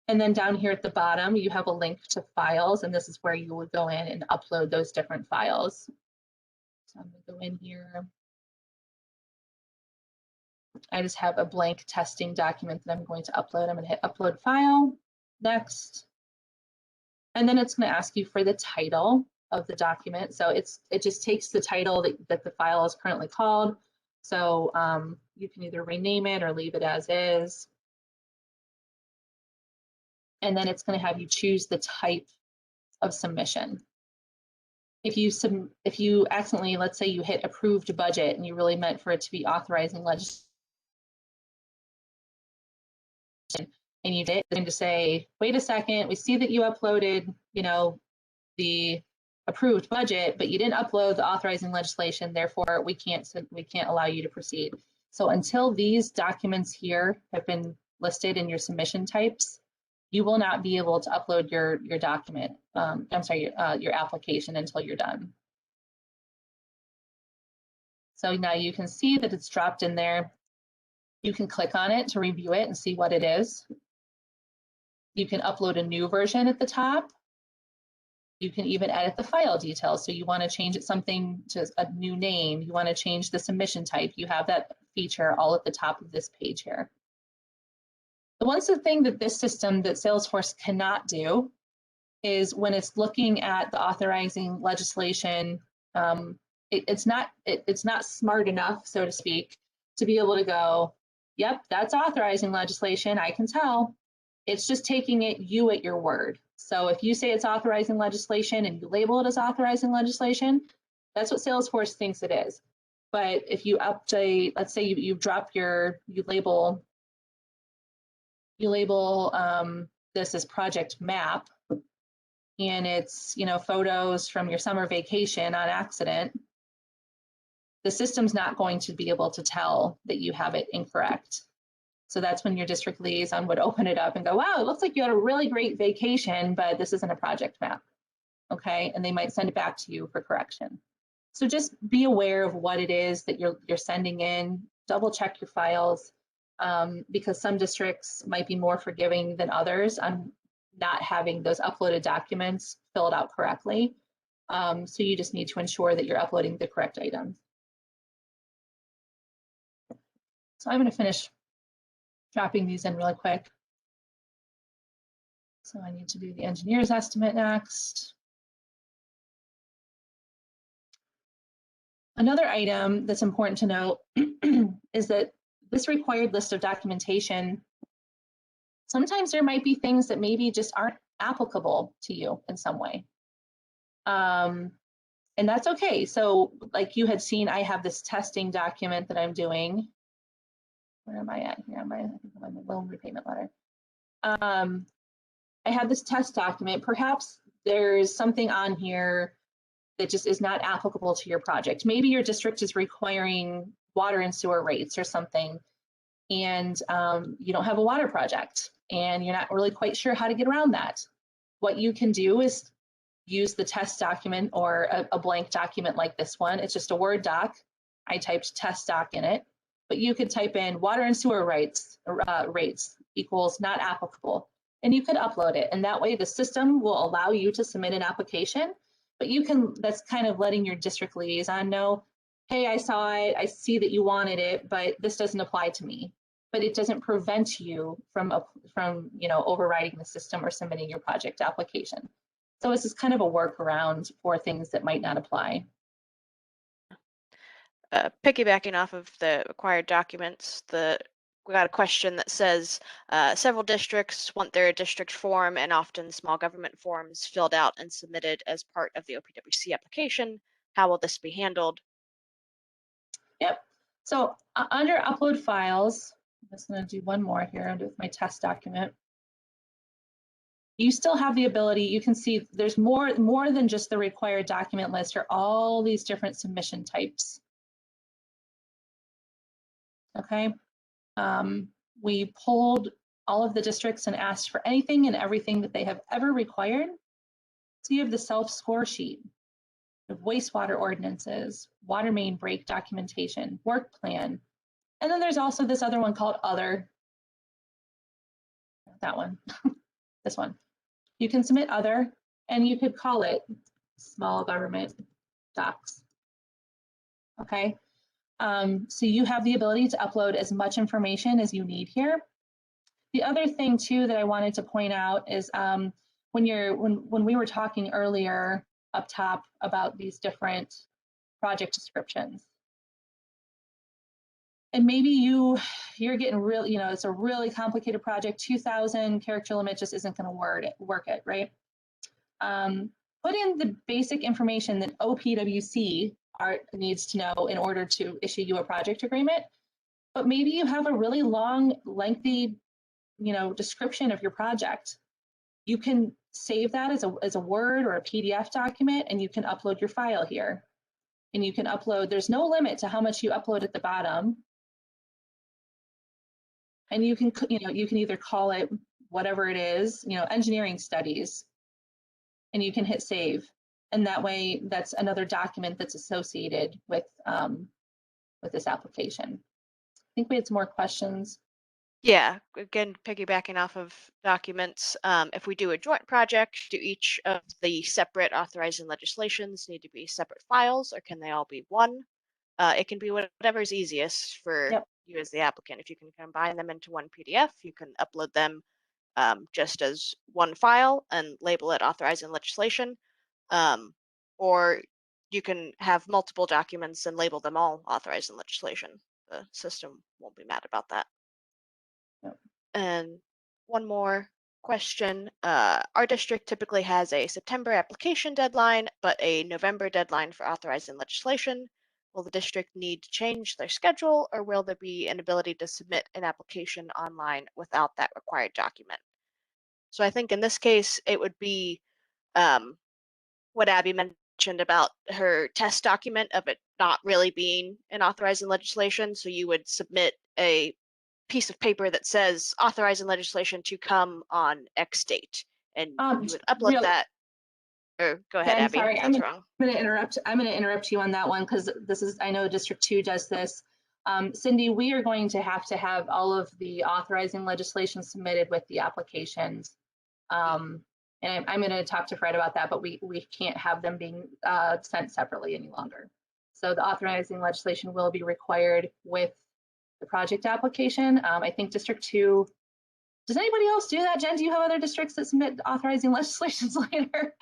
Speaker 2: And then down here at the bottom, you have a link to files, and this is where you would go in and upload those different files. So I'm going to go in here. I just have a blank testing document that I'm going to upload. I'm going to hit upload file, next. And then it's going to ask you for the title of the document. So it just takes the title that the file is currently called. So you can either rename it or leave it as is. And then it's going to have you choose the type of submission. If you accidentally, let's say you hit approved budget and you really meant for it to be authorizing legislation, and you did, then to say, wait a second, we see that you uploaded, the approved budget, but you didn't upload the authorizing legislation, therefore we can't allow you to proceed. So until these documents here have been listed in your submission types, you will not be able to upload your document, your application until you're done. So now you can see that it's dropped in there. You can click on it to review it and see what it is. You can upload a new version at the top. You can even edit the file details. So you want to change it something to a new name. You want to change the submission type. You have that feature all at the top of this page here. The one thing that this system, that Salesforce cannot do, is when it's looking at the authorizing legislation, it's not smart enough, so to speak, to be able to go, yep, that's authorizing legislation, I can tell. It's just taking you at your word. So if you say it's authorizing legislation and you label it as authorizing legislation, that's what Salesforce thinks it is. But if you update, let's say you label this as project map, and it's, you know, photos from your summer vacation on accident, the system's not going to be able to tell that you have it incorrect. So that's when your district liaison would open it up and go, wow, it looks like you had a really great vacation, but this isn't a project map. Okay, and they might send it back to you for correction. So just be aware of what it is that you're sending in, double check your files, because some districts might be more forgiving than others on not having those uploaded documents filled out correctly. So you just need to ensure that you're uploading the correct items. So I'm going to finish dropping these in really quick. So I need to do the engineer's estimate next. Another item that's important to note is that this required list of documentation, sometimes there might be things that maybe just aren't applicable to you in some way. And that's okay. So like you had seen, I have this testing document that I'm doing. Where am I at here? I think I'm on the loan repayment letter. I have this test document. Perhaps there's something on here that just is not applicable to your project. Maybe your district is requiring water and sewer rates or something, and you don't have a water project, and you're not really quite sure how to get around that. What you can do is use the test document or a blank document like this one. It's just a Word doc. I typed test doc in it, but you could type in water and sewer rates equals not applicable, and you could upload it. And that way the system will allow you to submit an application, but you can, that's kind of letting your district liaison know, hey, I saw it, I see that you wanted it, but this doesn't apply to me. But it doesn't prevent you from overriding the system or submitting your project application. So this is kind of a workaround for things that might not apply.
Speaker 1: Piggybacking off of the required documents, we got a question that says several districts want their district form and often small government forms filled out and submitted as part of the OPWC application. How will this be handled?
Speaker 2: Yep. So under upload files, I'm just going to do one more here with my test document. You still have the ability, you can see there's more than just the required document list or all these different submission types. Okay. We polled all of the districts and asked for anything and everything that they have ever required. So you have the self-score sheet, the wastewater ordinances, water main break documentation, work plan. And then there's also this other one called other. That one, this one. You can submit other, and you could call it small government docs. Okay. So you have the ability to upload as much information as you need here. The other thing too that I wanted to point out is when we were talking earlier up top about these different project descriptions, and maybe you're getting real, it's a really complicated project, 2,000 character limit just isn't going to work it, right? Put in the basic information that OPWC needs to know in order to issue you a project agreement, but maybe you have a really long, lengthy, description of your project. You can save that as a Word or a PDF document, and you can upload your file here. And you can upload, there's no limit to how much you upload at the bottom. And you can, you can either call it whatever it is, engineering studies, and you can hit save. And that way, that's another document that's associated with this application. I think we had some more questions.
Speaker 1: Yeah, again, piggybacking off of documents, if we do a joint project, do each of the separate authorizing legislations need to be separate files, or can they all be one? It can be whatever is easiest for you as the applicant. If you can combine them into one PDF, you can upload them just as one file and label it authorizing legislation. Or you can have multiple documents and label them all authorizing legislation. The system won't be mad about that. And one more question. Our district typically has a September application deadline, but a November deadline for authorizing legislation. Will the district need to change their schedule, or will there be an ability to submit an application online without that required document? So I think in this case, it would be um, what Abby mentioned about her test document of it not really being an authorizing legislation. So you would submit a piece of paper that says authorizing legislation to come on X date, and you would upload
Speaker 2: Real,
Speaker 1: that. Or go ahead,
Speaker 2: Jen,
Speaker 1: Abby,
Speaker 2: sorry,
Speaker 1: if that's wrong.
Speaker 2: I'm going to interrupt you on that one because this is, I know District 2 does this. Cindy, we are going to have all of the authorizing legislation submitted with the applications. And I'm going to talk to Fred about that, but we can't have them being sent separately any longer. So the authorizing legislation will be required with the project application. I think District 2, does anybody else do that? Jen, do you have other districts that submit authorizing legislations later?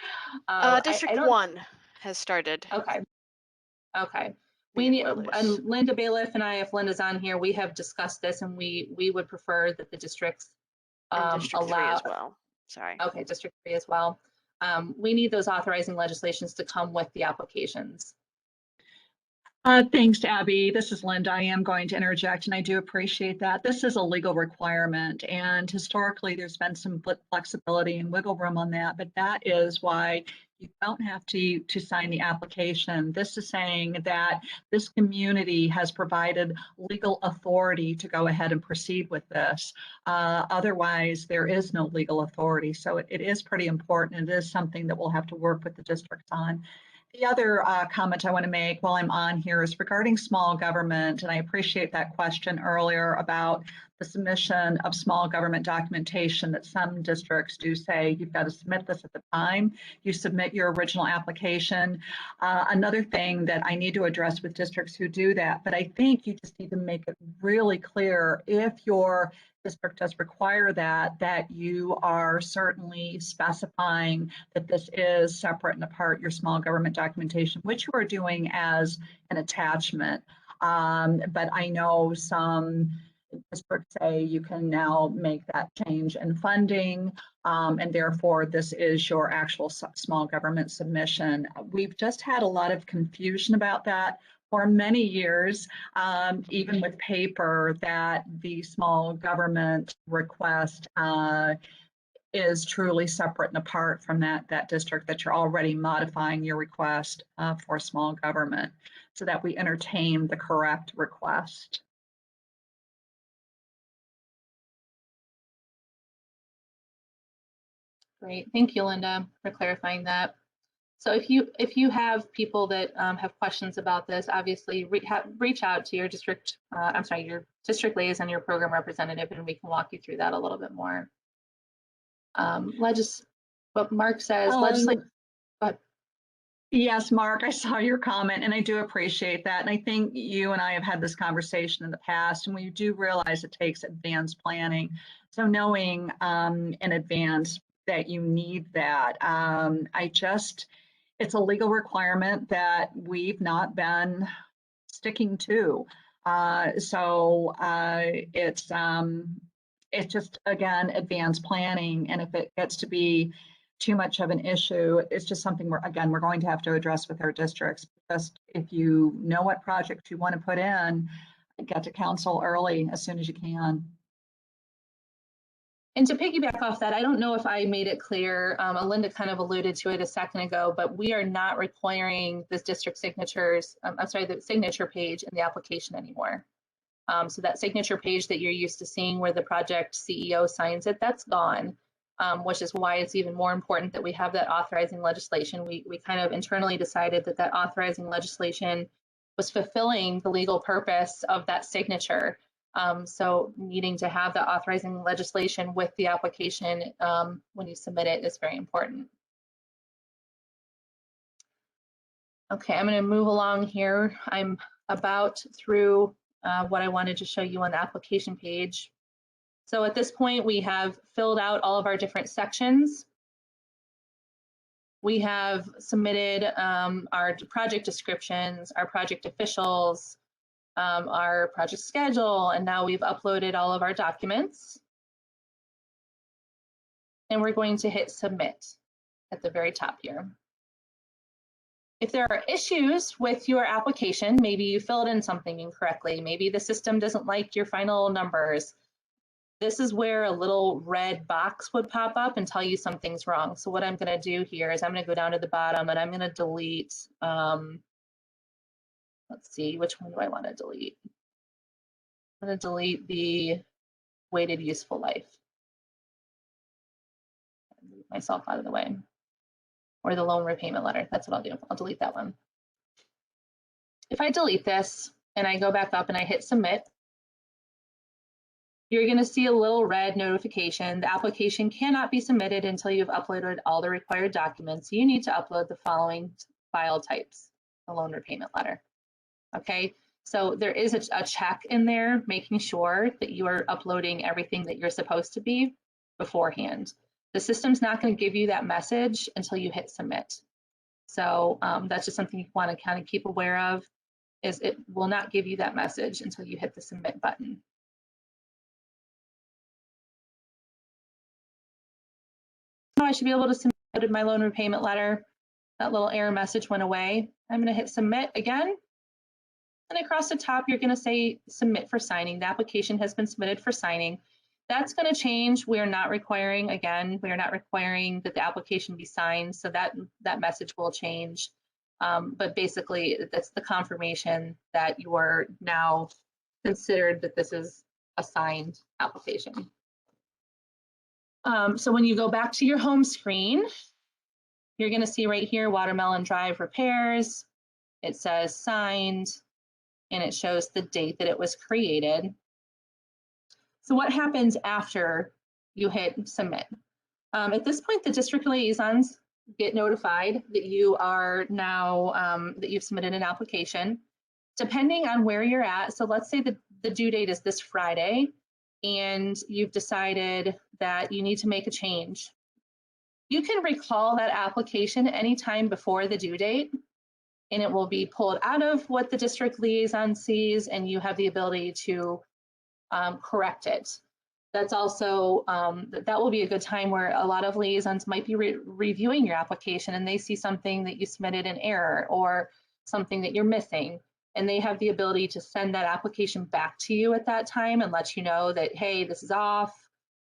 Speaker 1: District
Speaker 2: I don't.
Speaker 1: 1 has started.
Speaker 2: Okay. Okay. We
Speaker 1: Being
Speaker 2: need,
Speaker 1: more loose.
Speaker 2: and Linda Bailiff and I, if Linda's on here, we have discussed this, and we would prefer that the districts
Speaker 1: And District 3
Speaker 2: allow.
Speaker 1: as well. Sorry.
Speaker 2: Okay, District 3 as well. We need those authorizing legislations to come with the applications.
Speaker 4: Thanks, Abby. This is Linda. I am going to interject, and I do appreciate that. This is a legal requirement, and historically there's been some flexibility and wiggle room on that, but that is why you don't have to sign the application. This is saying that this community has provided legal authority to go ahead and proceed with this. Otherwise, there is no legal authority. So it is pretty important. It is something that we'll have to work with the districts on. The other comment I want to make while I'm on here is regarding small government, and I appreciate that question earlier about the submission of small government documentation that some districts do say you've got to submit this at the time you submit your original application. Another thing that I need to address with districts who do that, but I think you just need to make it really clear if your district does require that you are certainly specifying that this is separate and apart your small government documentation, which you are doing as an attachment. But I know some districts say you can now make that change in funding, and therefore this is your actual small government submission. We've just had a lot of confusion about that for many years, even with paper, that the small government request is truly separate and apart from that district, that you're already modifying your request for small government so that we entertain the correct request.
Speaker 2: Great, thank you, Linda, for clarifying that. So if you have people that have questions about this, obviously reach out to your district, your district liaison, your program representative, and we can walk you through that a little bit more. What Mark says, legislative. Go ahead.
Speaker 4: Yes, Mark, I saw your comment and I do appreciate that. And I think you and I have had this conversation in the past, and we do realize it takes advanced planning. So knowing in advance that you need that, it's a legal requirement that we've not been sticking to. It's just, again, advanced planning. And if it gets to be too much of an issue, it's just something we're going to have to address with our districts. Just if you know what project you want to put in, get to council early as soon as you can.
Speaker 2: And to piggyback off that, I don't know if I made it clear, Linda kind of alluded to it a second ago, but we are not requiring this district signatures, the signature page in the application anymore. So that signature page that you're used to seeing where the project CEO signs it, that's gone, which is why it's even more important that we have that authorizing legislation. We kind of internally decided that authorizing legislation was fulfilling the legal purpose of that signature. So needing to have the authorizing legislation with the application when you submit it is very important. Okay, I'm going to move along here. I'm about through what I wanted to show you on the application page. So at this point, we have filled out all of our different sections. We have submitted our project descriptions, our project officials, our project schedule, and now we've uploaded all of our documents. and we're going to hit submit at the very top here. If there are issues with your application, maybe you filled in something incorrectly, maybe the system doesn't like your final numbers, this is where a little red box would pop up and tell you something's wrong. So what I'm going to do here is I'm going to go down to the bottom and I'm going to delete, let's see, which one do I want to delete? I'm going to delete the weighted useful life. Move myself out of the way. Or the loan repayment letter. That's what I'll do. I'll delete that one. If I delete this and I go back up and I hit submit, you're going to see a little red notification. The application cannot be submitted until you've uploaded all the required documents. You need to upload the following file types, the loan repayment letter. Okay, so there is a check in there making sure that you are uploading everything that you're supposed to be beforehand. The system's not going to give you that message until you hit submit. So that's just something you want to kind of keep aware of, is it will not give you that message until you hit the submit button. So I should be able to submit my loan repayment letter. That little error message went away. I'm going to hit submit again. And across the top, you're going to say submit for signing. The application has been submitted for signing. That's going to change. We are not requiring, again, we are not requiring that the application be signed, so that message will change. But basically, that's the confirmation that you are now considered that this is a signed application. So when you go back to your home screen, you're going to see right here, Watermelon Drive repairs. It says signed, and it shows the date that it was created. So what happens after you hit submit? At this point, the district liaisons get notified that you are now, that you've submitted an application. Depending on where you're at, so let's say the due date is this Friday, and you've decided that you need to make a change. You can recall that application anytime before the due date, and it will be pulled out of what the district liaison sees, and you have the ability to correct it. That's also, that will be a good time where a lot of liaisons might be reviewing your application and they see something that you submitted in error or something that you're missing, and they have the ability to send that application back to you at that time and let you know that, hey, this is off.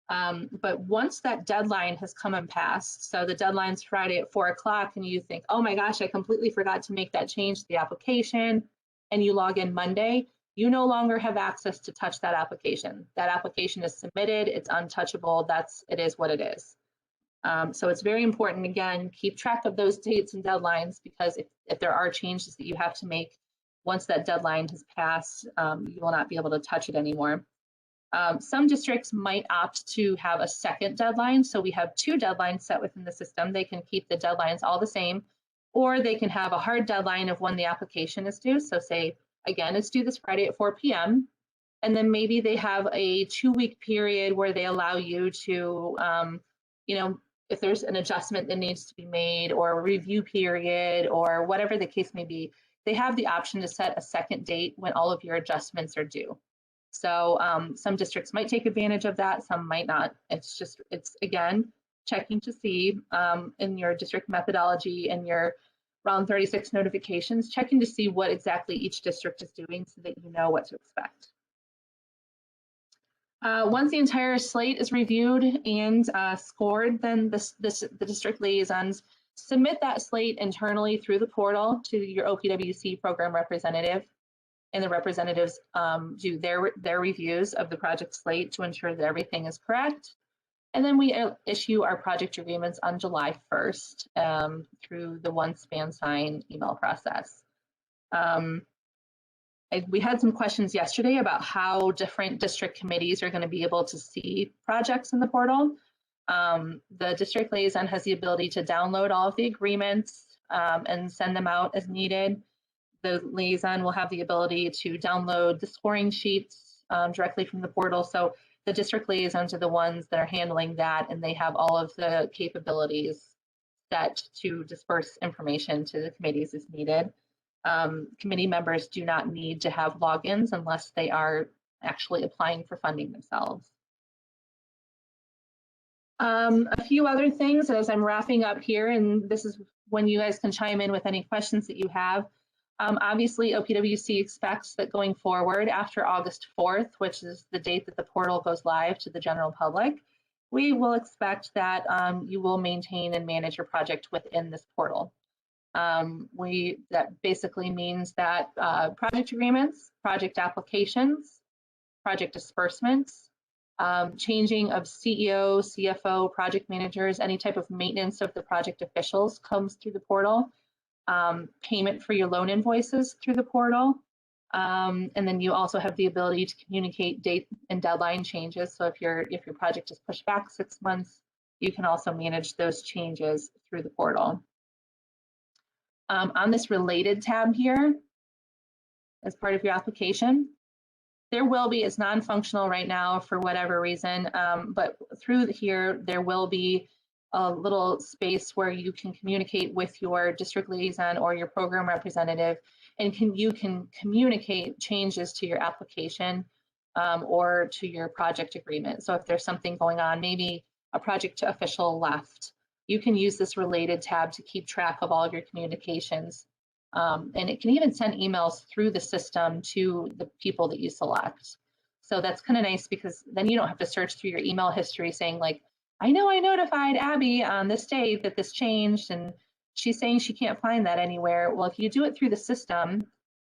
Speaker 2: But once that deadline has come and passed, so the deadline's Friday at 4 o'clock and you think, oh my gosh, I completely forgot to make that change to the application, and you log in Monday, you no longer have access to touch that application. That application is submitted, it's untouchable, it is what it is. So it's very important, again, keep track of those dates and deadlines, because if there are changes that you have to make, once that deadline has passed, you will not be able to touch it anymore. Some districts might opt to have a second deadline. So we have 2 deadlines set within the system. They can keep the deadlines all the same, or they can have a hard deadline of when the application is due. So say, again, it's due this Friday at 4 p.m. And then maybe they have a 2-week period where they allow you to, you know, if there's an adjustment that needs to be made, or a review period, or whatever the case may be, they have the option to set a second date when all of your adjustments are due. So some districts might take advantage of that, some might not. It's again, checking to see in your district methodology and your Round 36 notifications, checking to see what exactly each district is doing so that you know what to expect. Once the entire slate is reviewed and scored, then the district liaisons submit that slate internally through the portal to your OPWC program representative, and the representatives do their reviews of the project slate to ensure that everything is correct. And then we issue our project agreements on July 1st through the one span sign email process. We had some questions yesterday about how different district committees are going to be able to see projects in the portal. The district liaison has the ability to download all of the agreements and send them out as needed. The liaison will have the ability to download the scoring sheets directly from the portal. So the district liaisons are the ones that are handling that, and they have all of the capabilities set to disperse information to the committees as needed. Committee members do not need to have logins unless they are actually applying for funding themselves. A few other things as I'm wrapping up here, and this is when you guys can chime in with any questions that you have. Obviously, OPWC expects that going forward after August 4th, which is the date that the portal goes live to the general public, we will expect that you will maintain and manage your project within this portal. That basically means that project agreements, project applications, project disbursements, changing of CEO, CFO, project managers, any type of maintenance of the project officials comes through the portal. Payment for your loan invoices through the portal. And then you also have the ability to communicate date and deadline changes. So if your project is pushed back 6 months, you can also manage those changes through the portal. On this related tab here, as part of your application, there will be, it's non-functional right now for whatever reason, but through here, there will be a little space where you can communicate with your district liaison or your program representative, and you can communicate changes to your application or to your project agreement. So if there's something going on, maybe a project official left, you can use this related tab to keep track of all of your communications. And it can even send emails through the system to the people that you select. So that's kind of nice because then you don't have to search through your email history saying like, I know I notified Abby on this date that this changed and she's saying she can't find that anywhere. Well, if you do it through the system,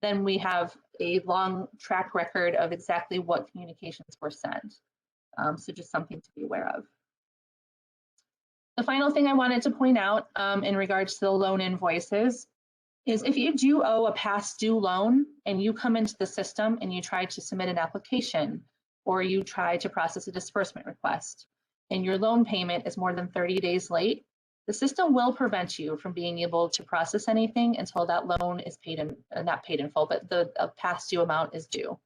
Speaker 2: then we have a long track record of exactly what communications were sent. So just something to be aware of. The final thing I wanted to point out in regards to the loan invoices is if you do owe a past due loan and you come into the system and you try to submit an application or you try to process a disbursement request and your loan payment is more than 30 days late, the system will prevent you from being able to process anything until that loan is paid in, not paid in full, but the past due amount is due.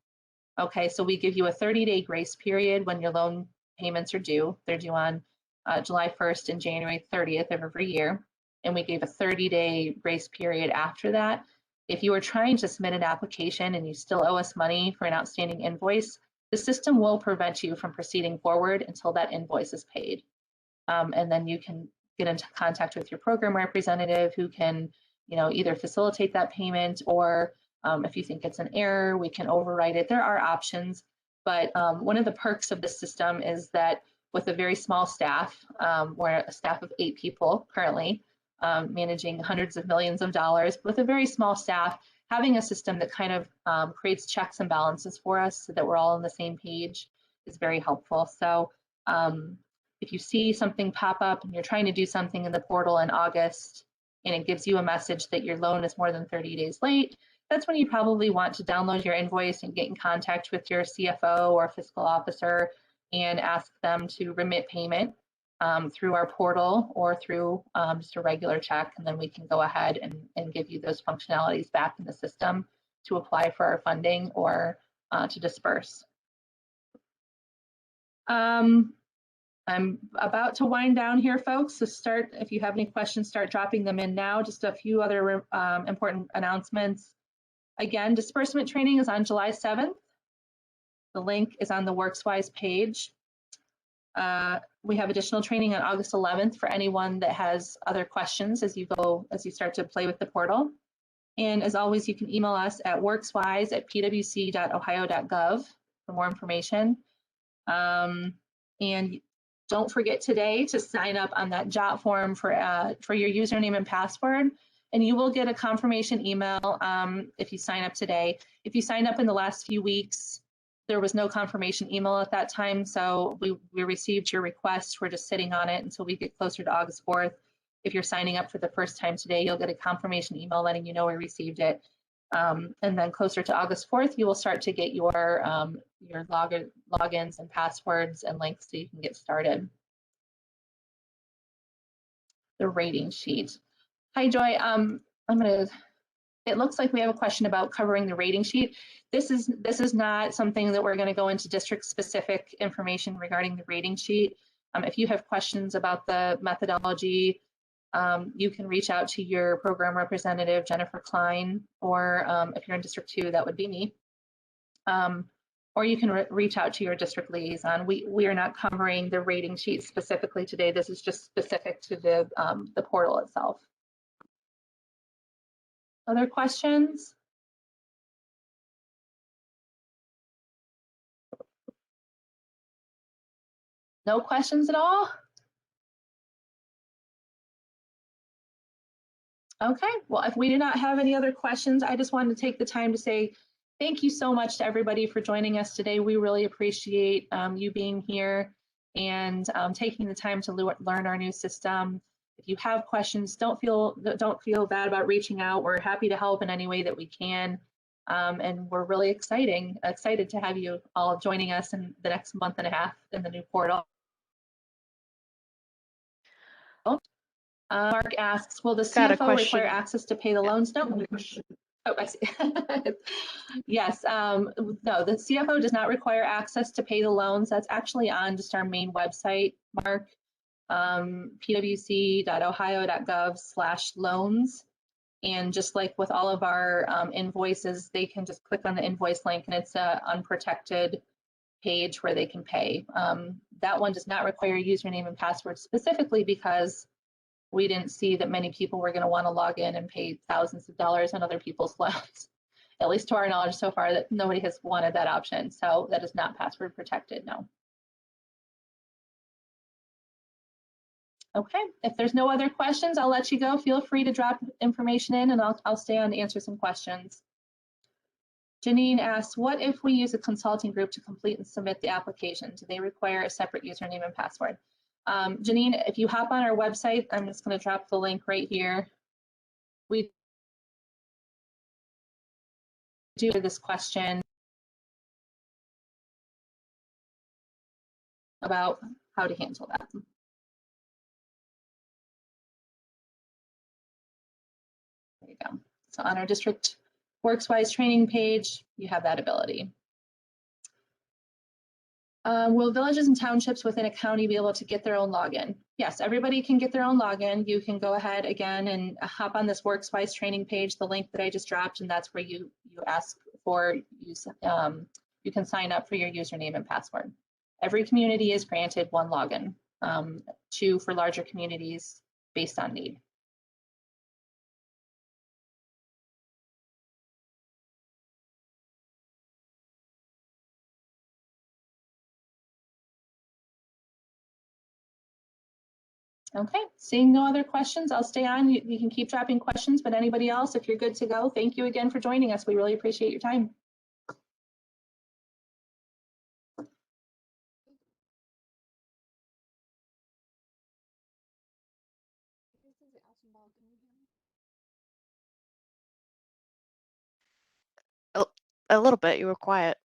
Speaker 2: Okay, so we give you a 30-day grace period when your loan payments are due. They're due on July 1st and January 30th of every year. And we gave a 30-day grace period after that. If you are trying to submit an application and you still owe us money for an outstanding invoice, the system will prevent you from proceeding forward until that invoice is paid. And then you can get into contact with your program representative who can, either facilitate that payment or if you think it's an error, we can override it. There are options, but one of the perks of the system is that with a very small staff, we're a staff of 8 people currently, managing hundreds of millions of dollars, with a very small staff, having a system that kind of creates checks and balances for us so that we're all on the same page is very helpful. So if you see something pop up and you're trying to do something in the portal in August and it gives you a message that your loan is more than 30 days late, that's when you probably want to download your invoice and get in contact with your CFO or fiscal officer and ask them to remit payment through our portal or through just a regular check, and then we can go ahead and give you those functionalities back in the system to apply for our funding or to disperse. I'm about to wind down here, folks, so if you have any questions, start dropping them in now. Just a few other important announcements. Again, disbursement training is on July 7th. The link is on the WorksWise page. We have additional training on August 11th for anyone that has other questions as you start to play with the portal. And as always, you can email us at workswise@pwc.ohio.gov for more information. And don't forget today to sign up on that JOT form for your username and password. And you will get a confirmation email if you sign up today. If you signed up in the last few weeks, there was no confirmation email at that time, so we received your request. We're just sitting on it until we get closer to August 4th. If you're signing up for the first time today, you'll get a confirmation email letting you know we received it. And then closer to August 4th, you will start to get your logins and passwords and links so you can get started. The rating sheet. Hi, Joy. It looks like we have a question about covering the rating sheet. This is not something that we're going to go into district-specific information regarding the rating sheet. If you have questions about the methodology, you can reach out to your program representative, Jennifer Klein, or if you're in District 2, that would be me. or you can reach out to your district liaison. We are not covering the rating sheet specifically today. This is just specific to the portal itself. Other questions? No questions at all? Okay, well, if we do not have any other questions, I just wanted to take the time to say thank you so much to everybody for joining us today. We really appreciate you being here and taking the time to learn our new system. If you have questions, don't feel bad about reaching out. We're happy to help in any way that we can. And we're really excited to have you all joining us in the next month and a half in the new portal. Mark asks, will the CFO require access to pay the loans? No. Oh, I see. Yes, no, the CFO does not require access to pay the loans. That's actually on just our main website, Mark, pwc.ohio.gov/loans. And just like with all of our invoices, they can just click on the invoice link and it's an unprotected page where they can pay. That one does not require username and password specifically because we didn't see that many people were going to want to log in and pay thousands of dollars on other people's loans. At least to our knowledge so far, that nobody has wanted that option. So that is not password protected, no. Okay, if there's no other questions, I'll let you go. Feel free to drop information in and I'll stay on to answer some questions. Janine asks, what if we use a consulting group to complete and submit the application? Do they require a separate username and password? Janine, if you hop on our website, I'm just going to drop the link right here. We do this question about how to handle that. There you go. So on our district WorksWise training page, you have that ability. Will villages and townships within a county be able to get their own login? Yes, everybody can get their own login. You can go ahead again and hop on this WorksWise training page, the link that I just dropped, and that's where you ask for, you can sign up for your username and password. Every community is granted one login, 2 for larger communities based on need. Okay, seeing no other questions, I'll stay on. You can keep dropping questions, but anybody else, if you're good to go, thank you again for joining us. We really appreciate your time.
Speaker 1: A little bit, you were quiet.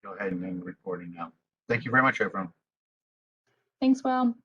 Speaker 3: Go ahead and end recording now. Thank you very much, everyone.
Speaker 2: Thanks, Will.